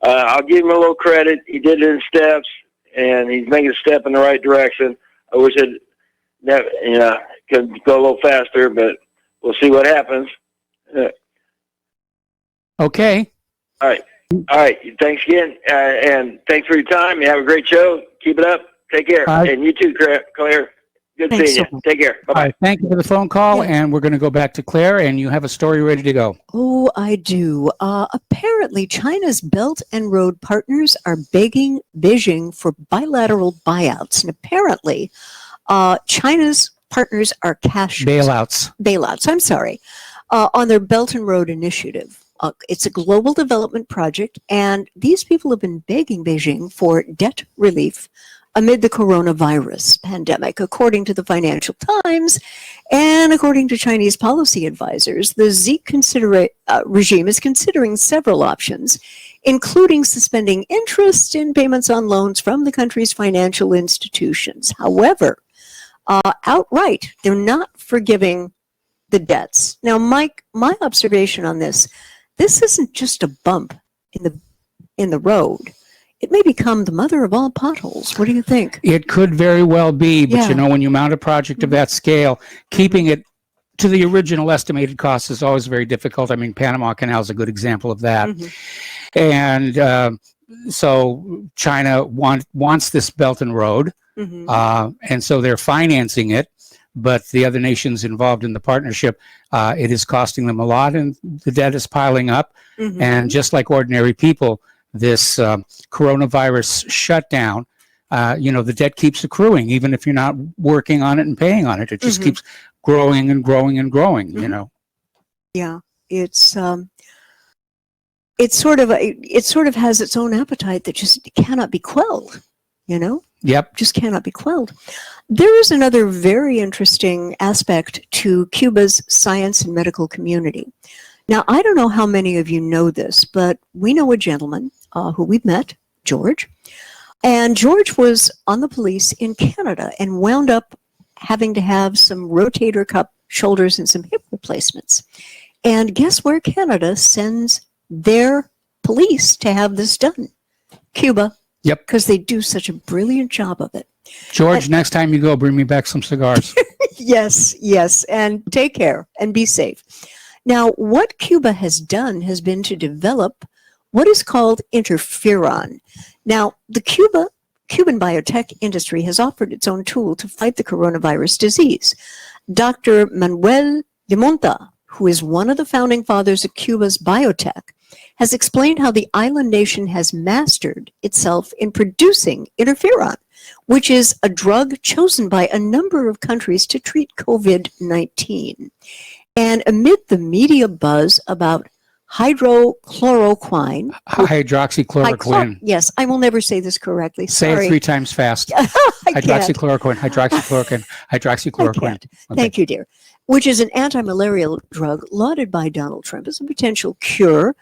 I'll give him a little credit. He did it in steps, and he's making a step in the right direction. I wish it could go a little faster, but we'll see what happens. Okay. All right. Thanks again, and thanks for your time. You have a great show. Keep it up. Take care. And you too, Claire. Good Thanks seeing so you. much. Take care. Bye All bye. right, thank you for the phone call, Yeah. and we're going to go back to Claire, and you have a story ready to go. Oh, I do. Apparently, China's Belt and Road partners are bidding for bilateral buyouts. And apparently, China's partners are cash bailouts, I'm sorry, on their Belt and Road initiative. It's a global development project, and these people have been begging Beijing for debt relief amid the coronavirus pandemic. According to the Financial Times and according to Chinese policy advisors, the Xi regime is considering several options, including suspending interest in payments on loans from the country's financial institutions. However, outright, they're not forgiving the debts. Now, Mike, my observation on this isn't just a bump in the road. It may become the mother of all potholes. What do you think? It could very well be, but Yeah. you know, when you mount a project of that scale, keeping it to the original estimated cost is always very difficult. I mean, Panama Canal is a good example of that. And so China wants this Belt and Road, and so they're financing it. But the other nations involved in the partnership, it is costing them a lot, and the debt is piling up. And just like ordinary people, this coronavirus shutdown, the debt keeps accruing, even if you're not working on it and paying on it. It just keeps growing and growing and growing, you know. Yeah, it sort of has its own appetite that just cannot be quelled, you know? Yep. Just cannot be quelled. There is another very interesting aspect to Cuba's science and medical community. Now, I don't know how many of you know this, but we know a gentleman who we've met, George. And George was on the police in Canada and wound up having to have some rotator cuff shoulders and some hip replacements. And guess where Canada sends their police to have this done? Cuba. Yep. Because they do such a brilliant job of it. George, next time you go, bring me back some cigars. Yes. And take care and be safe. Now, what Cuba has done has been to develop what is called interferon. Now, the Cuban biotech industry has offered its own tool to fight the coronavirus disease. Dr. Manuel de Monta, who is one of the founding fathers of Cuba's biotech, has explained how the island nation has mastered itself in producing interferon, which is a drug chosen by a number of countries to treat COVID-19. And amid the media buzz about hydroxychloroquine. Yes, I will never say this correctly. Say Sorry. it 3 times fast. Hydroxychloroquine. Okay. Thank you, dear. Which is an anti-malarial drug lauded by Donald Trump as a potential cure.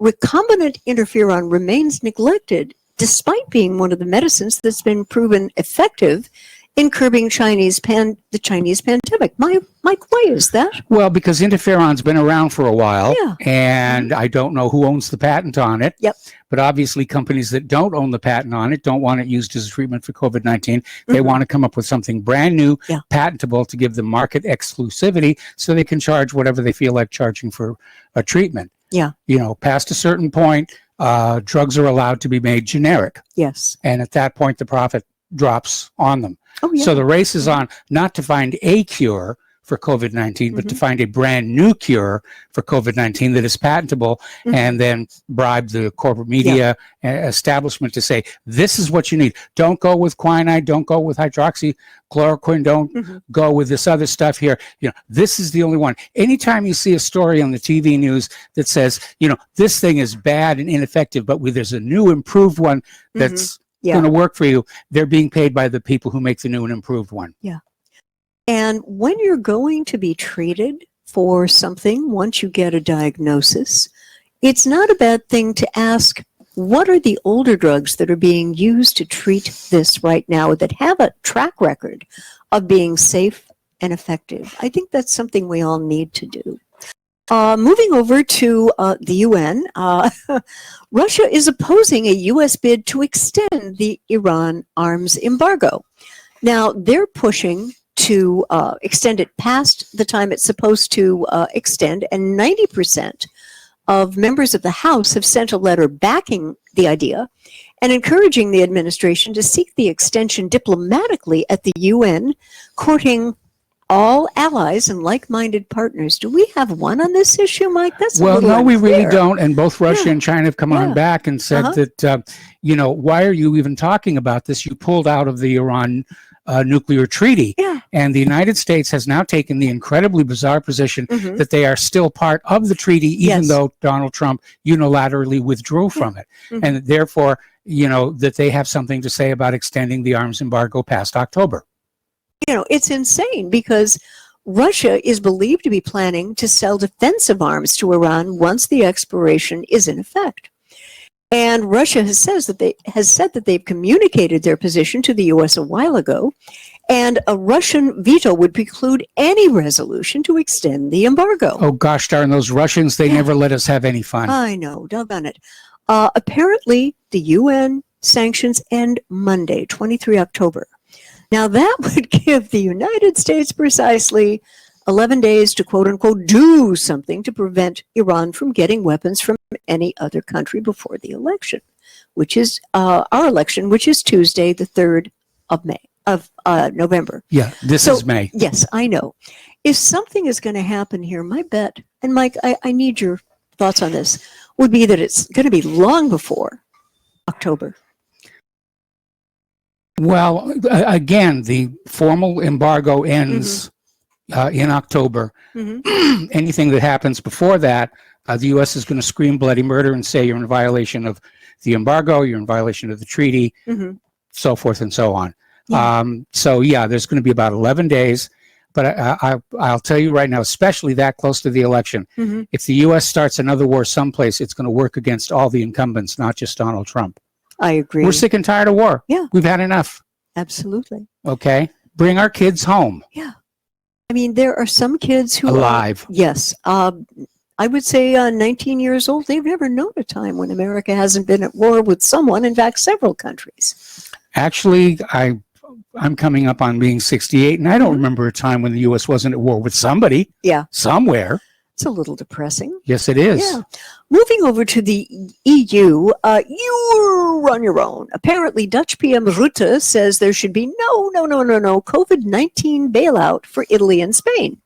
Recombinant interferon remains neglected despite being one of the medicines that's been proven effective in curbing the Chinese pandemic. Mike, why is that? Well, because interferon's been around for a while, Yeah. and I don't know who owns the patent on it. Yep. But obviously, companies that don't own the patent on it don't want it used as a treatment for COVID-19. They want to come up with something brand new, patentable, to give them market exclusivity, so they can charge whatever they feel like charging for a treatment. Yeah. You know, past a certain point, drugs are allowed to be made generic. Yes. And at that point, the profit drops on them. Oh, yeah. So the race is on not to find a cure for COVID-19, but to find a brand new cure for COVID-19 that is patentable, and then bribe the corporate media establishment to say, this is what you need. Don't go with quinine. Don't go with hydroxychloroquine. Don't go with this other stuff here. You know, this is the only one. Anytime you see a story on the TV news that says, you know, this thing is bad and ineffective, but there's a new improved one that's going to work for you, they're being paid by the people who make the new and improved one. Yeah. And when you're going to be treated for something, once you get a diagnosis, it's not a bad thing to ask, what are the older drugs that are being used to treat this right now that have a track record of being safe and effective? I think that's something we all need to do. Moving over to the UN, Russia is opposing a U.S. bid to extend the Iran arms embargo. Now, they're pushing to extend it past the time it's supposed to extend, and 90% of members of the House have sent a letter backing the idea, and encouraging the administration to seek the extension diplomatically at the UN, courting all allies and like-minded partners. Do we have one on this issue, Mike? That's well, no, we really unclear. don't. And both Russia and China have come on back and said that, why are you even talking about this? You pulled out of the Iran nuclear treaty. And the United States has now taken the incredibly bizarre position that they are still part of the treaty, even though Donald Trump unilaterally withdrew from it. And therefore, that they have something to say about extending the arms embargo past October. It's insane because Russia is believed to be planning to sell defensive arms to Iran once the expiration is in effect. And Russia has said that they've communicated their position to the U.S. a while ago, and a Russian veto would preclude any resolution to extend the embargo. Oh, gosh darn those Russians, they never let us have any fun. I know, doggone it. Apparently, the UN sanctions end Monday, 23 October. Now, that would give the United States precisely 11 days to, quote-unquote, do something to prevent Iran from getting weapons from any other country before the election, which is our election, which is Tuesday, the 3rd of November. Yeah, this is May. Yes, I know. If something is going to happen here, my bet, and Mike, I need your thoughts on this, would be that it's going to be long before October. Well, again, the formal embargo ends in October. Anything that happens before that, the U.S. is going to scream bloody murder and say you're in violation of the embargo, you're in violation of the treaty, so forth and so on. There's going to be about 11 days. But I'll tell you right now, especially that close to the election, if the U.S. starts another war someplace, it's going to work against all the incumbents, not just Donald Trump. I agree. We're sick and tired of war. Yeah. We've had enough. Absolutely. Okay. Bring our kids home. Yeah. I mean, there are some kids who alive. Yes. I would say 19 years old, they've never known a time when America hasn't been at war with someone, in fact, several countries. Actually, I'm coming up on being 68, and I don't remember a time when the U.S. wasn't at war with somebody. Yeah. Somewhere. It's a little depressing. Yes, it is. Yeah. Moving over to the EU, you're on your own. Apparently, Dutch PM Rutte says there should be no COVID-19 bailout for Italy and Spain.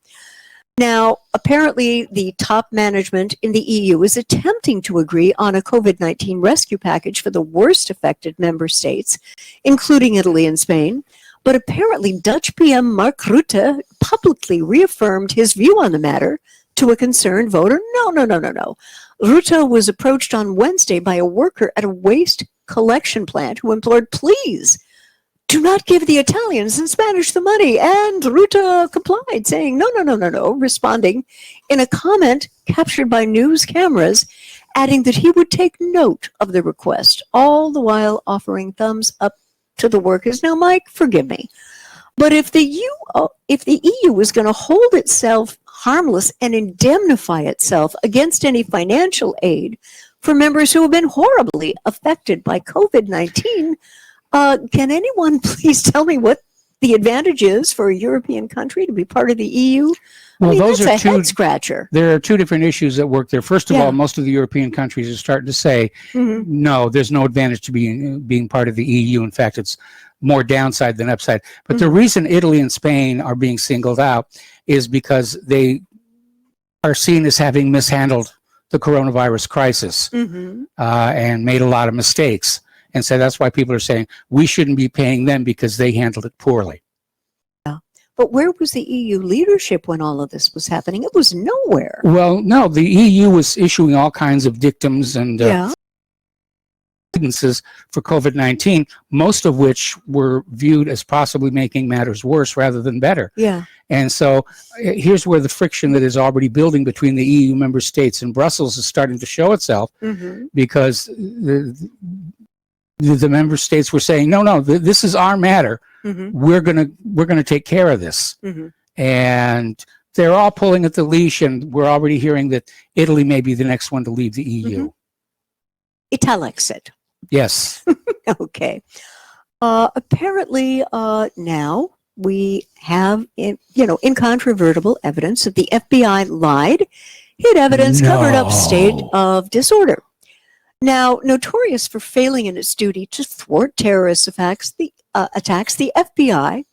Now, apparently, the top management in the EU is attempting to agree on a COVID-19 rescue package for the worst affected member states, including Italy and Spain. But apparently, Dutch PM Mark Rutte publicly reaffirmed his view on the matter to a concerned voter. No. Rutte was approached on Wednesday by a worker at a waste collection plant who implored, please, do not give the Italians and Spanish the money. And Rutte complied, saying, no, responding in a comment captured by news cameras, adding that he would take note of the request, all the while offering thumbs up to the workers. Now, Mike, forgive me, but if the EU was going to hold itself harmless and indemnify itself against any financial aid for members who have been horribly affected by COVID-19, can anyone please tell me what the advantage is for a European country to be part of the EU? Well, those are head scratcher. There are two different issues at work there. First of all, most of the European countries are starting to say, no, there's no advantage to being part of the EU. In fact, it's more downside than upside. But the reason Italy and Spain are being singled out is because they are seen as having mishandled the coronavirus crisis and made a lot of mistakes. And so that's why people are saying we shouldn't be paying them because they handled it poorly. Yeah. But where was the EU leadership when all of this was happening? It was nowhere. Well, no, the EU was issuing all kinds of dictums and guidances for COVID-19, most of which were viewed as possibly making matters worse rather than better. Yeah. And so here's where the friction that is already building between the EU member states and Brussels is starting to show itself because the member states were saying, no, this is our matter. We're gonna take care of this. And they're all pulling at the leash, and we're already hearing that Italy may be the next one to leave the EU. Italexit. Yes. Okay. Apparently, now we have, incontrovertible evidence that the FBI lied, hid evidence, covered up state of disorder. Now, notorious for failing in its duty to thwart terrorist attacks, the FBI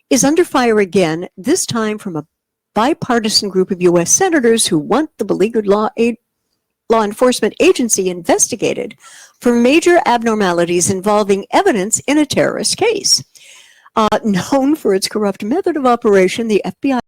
is under fire again, this time from a bipartisan group of U.S. senators who want the beleaguered law enforcement agency investigated for major abnormalities involving evidence in a terrorist case. Known for its corrupt method of operation, the FBI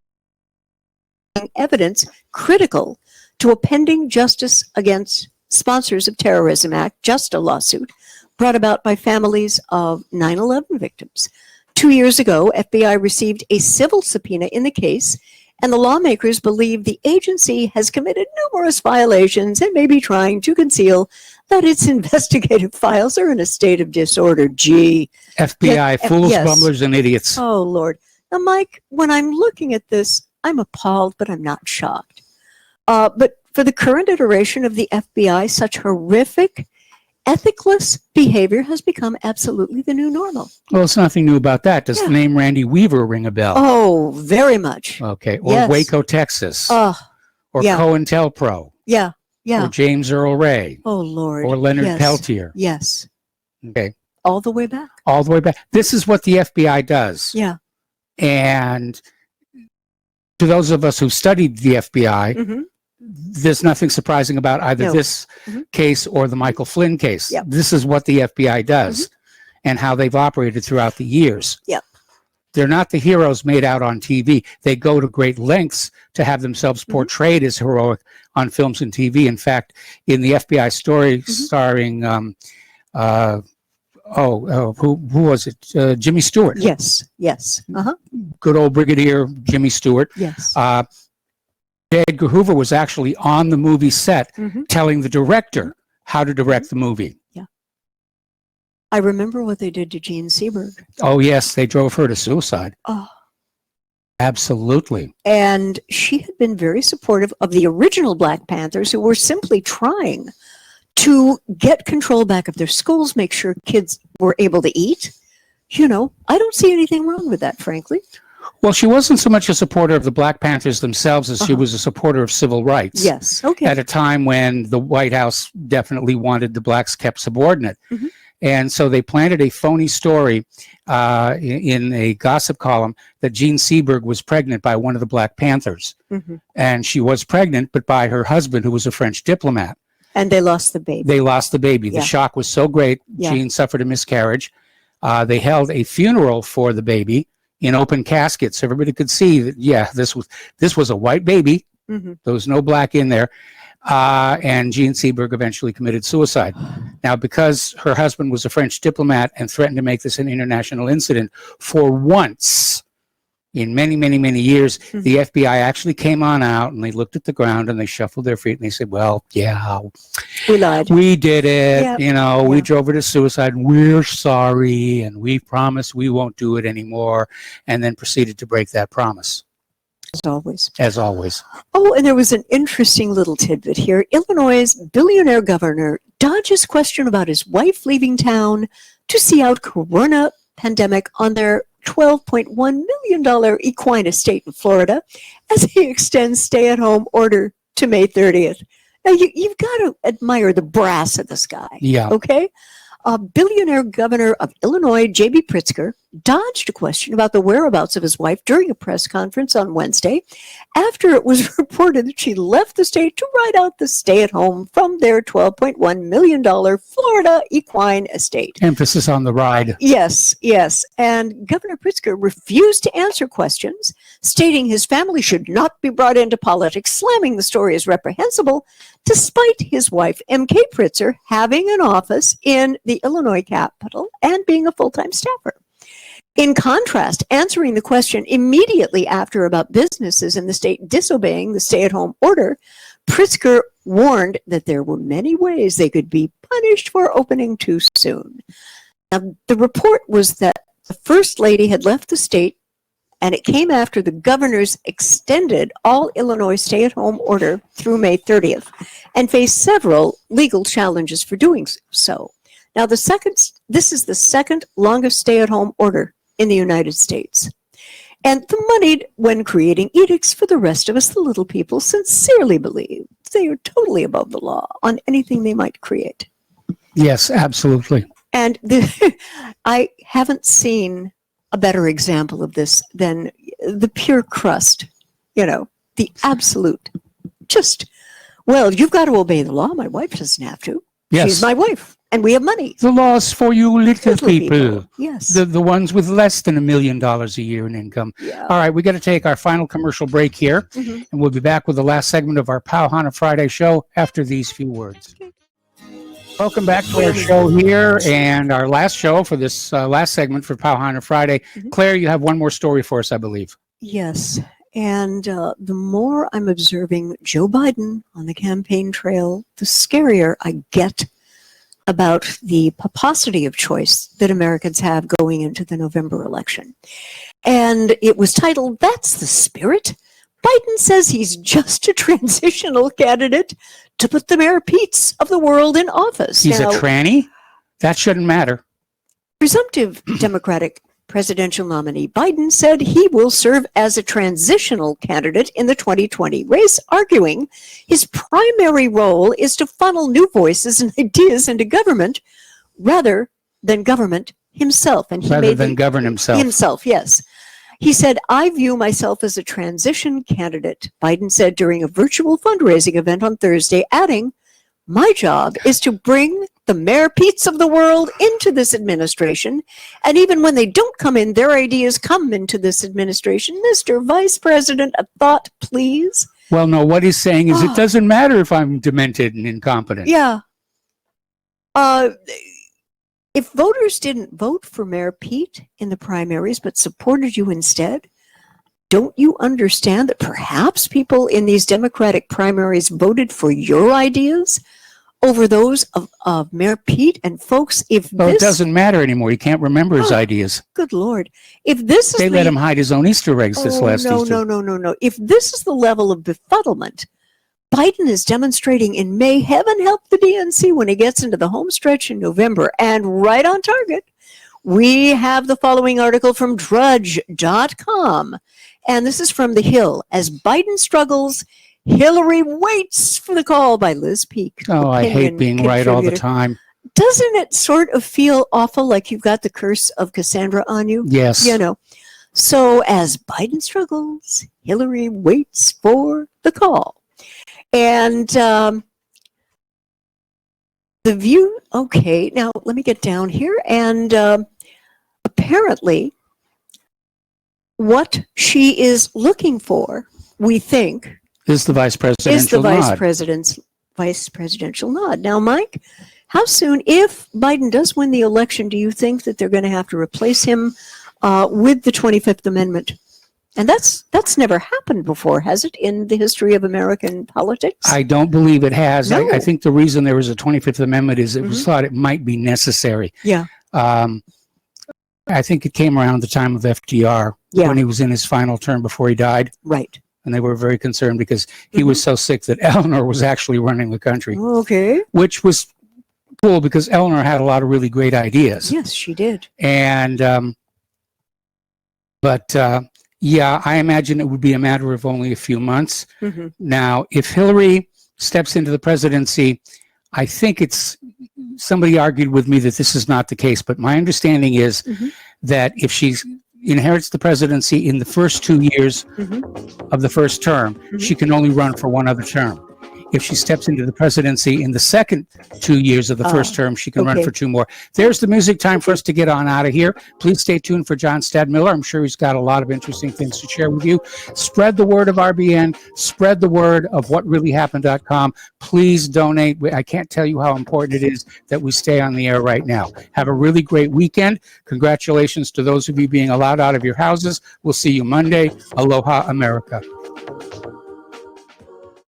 evidence critical to a pending Justice Against Sponsors of Terrorism Act, just a lawsuit, brought about by families of 9/11 victims. 2 years ago, FBI received a civil subpoena in the case, and the lawmakers believe the agency has committed numerous violations and may be trying to conceal that its investigative files are in a state of disorder. Gee. FBI, fools, bumblers, and idiots. Oh, Lord. Now, Mike, when I'm looking at this, I'm appalled, but I'm not shocked. But for the current iteration of the FBI, such horrific, ethicless behavior has become absolutely the new normal. Well, it's nothing new about that. Does the name Randy Weaver ring a bell? Oh, very much. Okay. Or Waco, Texas. Or COINTELPRO. Yeah. Or James Earl Ray. Oh, Lord. Or Leonard Peltier. Yes. Okay. All the way back. All the way back. This is what the FBI does. Yeah. And to those of us who studied the FBI, there's nothing surprising about either this case or the Michael Flynn case. Yep. This is what the FBI does and how they've operated throughout the years. Yep. They're not the heroes made out on TV. They go to great lengths to have themselves portrayed as heroic on films and TV. In fact, in the FBI story starring, who was it? Jimmy Stewart. Yes. Good old Brigadier Jimmy Stewart. Yes. J. Edgar Hoover was actually on the movie set telling the director how to direct the movie. Yeah. I remember what they did to Jean Seberg. Oh, yes. They drove her to suicide. Oh. Absolutely. And she had been very supportive of the original Black Panthers who were simply trying to get control back of their schools, make sure kids were able to eat. You know, I don't see anything wrong with that, frankly. Well, she wasn't so much a supporter of the Black Panthers themselves as she was a supporter of civil rights. Yes, okay. At a time when the White House definitely wanted the blacks kept subordinate. And so they planted a phony story in a gossip column that Jean Seberg was pregnant by one of the Black Panthers. And she was pregnant, but by her husband, who was a French diplomat. And they lost the baby. They lost the baby. The shock was so great, Jean suffered a miscarriage. They held a funeral for the baby in open caskets, so everybody could see that, this was a white baby. There was no black in there. And Jean Seberg eventually committed suicide. Now, because her husband was a French diplomat and threatened to make this an international incident, for once in many, many, many years, the FBI actually came on out and they looked at the ground and they shuffled their feet and they said, well, yeah, we lied. We did it. You know, we drove her to suicide. We're sorry. And we promised we won't do it anymore. And then proceeded to break that promise. As always. Oh, and there was an interesting little tidbit here. Illinois' billionaire governor dodges question about his wife leaving town to see out corona pandemic on their $12.1 million equine estate in Florida as he extends stay-at-home order to May 30th. Now, you've got to admire the brass of this guy. Yeah. Okay? Billionaire governor of Illinois, J.B. Pritzker, dodged a question about the whereabouts of his wife during a press conference on Wednesday after it was reported that she left the state to ride out the stay-at-home from their $12.1 million Florida equine estate. Emphasis on the ride. Yes. And Governor Pritzker refused to answer questions, stating his family should not be brought into politics, slamming the story as reprehensible, despite his wife, M.K. Pritzker, having an office in the Illinois capital and being a full-time staffer. In contrast, answering the question immediately after about businesses in the state disobeying the stay-at-home order, Pritzker warned that there were many ways they could be punished for opening too soon. Now, the report was that the First Lady had left the state, and it came after the governor's extended all Illinois stay-at-home order through May 30th and faced several legal challenges for doing so. Now, this is the second longest stay-at-home order in the United States. And the moneyed when creating edicts for the rest of us, the little people, sincerely believe they are totally above the law on anything they might create. Yes, absolutely. And I haven't seen a better example of this than the pure crust, the absolute, well, you've got to obey the law. My wife doesn't have to. Yes. She's my wife, and we have money. The law's for you little people. Yes. The ones with less than $1 million a year in income. Yeah. All right, we got to take our final commercial break here, and we'll be back with the last segment of our Powhana Friday show after these few words. Welcome back to our show here, and our last show for this last segment for Powhana Friday. Claire, you have one more story for us, I believe. Yes. And the more I'm observing Joe Biden on the campaign trail, the scarier I get about the paucity of choice that Americans have going into the November election. And it was titled, "That's the Spirit." Biden says he's just a transitional candidate to put the Mayor Petes of the world in office. He's a tranny? That shouldn't matter. Presumptive Democratic presidential nominee Biden said he will serve as a transitional candidate in the 2020 race, arguing his primary role is to funnel new voices and ideas into government rather than government himself. And rather than govern himself. Himself, yes. He said, "I view myself as a transition candidate," Biden said during a virtual fundraising event on Thursday, adding, "My job is to bring the Mayor Petes of the world into this administration. And even when they don't come in, their ideas come into this administration. Mr. Vice President, a thought, please." Well, no, what he's saying is it doesn't matter if I'm demented and incompetent. Yeah. If voters didn't vote for Mayor Pete in the primaries but supported you instead, don't you understand that perhaps people in these Democratic primaries voted for your ideas over those of Mayor Pete? And folks, if Well, it doesn't matter anymore. He can't remember his ideas. Good Lord. If this is They let him hide his own Easter eggs this last Easter. No. If this is the level of befuddlement Biden is demonstrating in May, heaven help the DNC when he gets into the home stretch in November. And right on target, we have the following article from Drudge.com. And this is from The Hill. As Biden struggles, Hillary waits for the call, by Liz Peek. Oh, I hate being right all the time. Doesn't it sort of feel awful like you've got the curse of Cassandra on you? Yes. So as Biden struggles, Hillary waits for the call. And the View, okay, now let me get down here. And apparently, what she is looking for, we think, is the vice presidential vice presidential nod. Now, Mike, how soon, if Biden does win the election, do you think that they're going to have to replace him with the 25th Amendment? And that's never happened before, has it, in the history of American politics? I don't believe it has. No. I think the reason there was a 25th Amendment is it was thought it might be necessary. Yeah. I think it came around the time of FDR when he was in his final term before he died. Right. And they were very concerned because he was so sick that Eleanor was actually running the country. Okay. Which was cool because Eleanor had a lot of really great ideas. Yes, she did. And, yeah, I imagine it would be a matter of only a few months. Now, if Hillary steps into the presidency, I think somebody argued with me that this is not the case, but my understanding is that if she inherits the presidency in the first 2 years of the first term, she can only run for one other term. If she steps into the presidency in the second 2 years of the first term, she can run for two more. There's the music time for us to get on out of here. Please stay tuned for John Stadmiller. I'm sure he's got a lot of interesting things to share with you. Spread the word of RBN. Spread the word of whatreallyhappened.com. Please donate. I can't tell you how important it is that we stay on the air right now. Have a really great weekend. Congratulations to those of you being allowed out of your houses. We'll see you Monday. Aloha, America.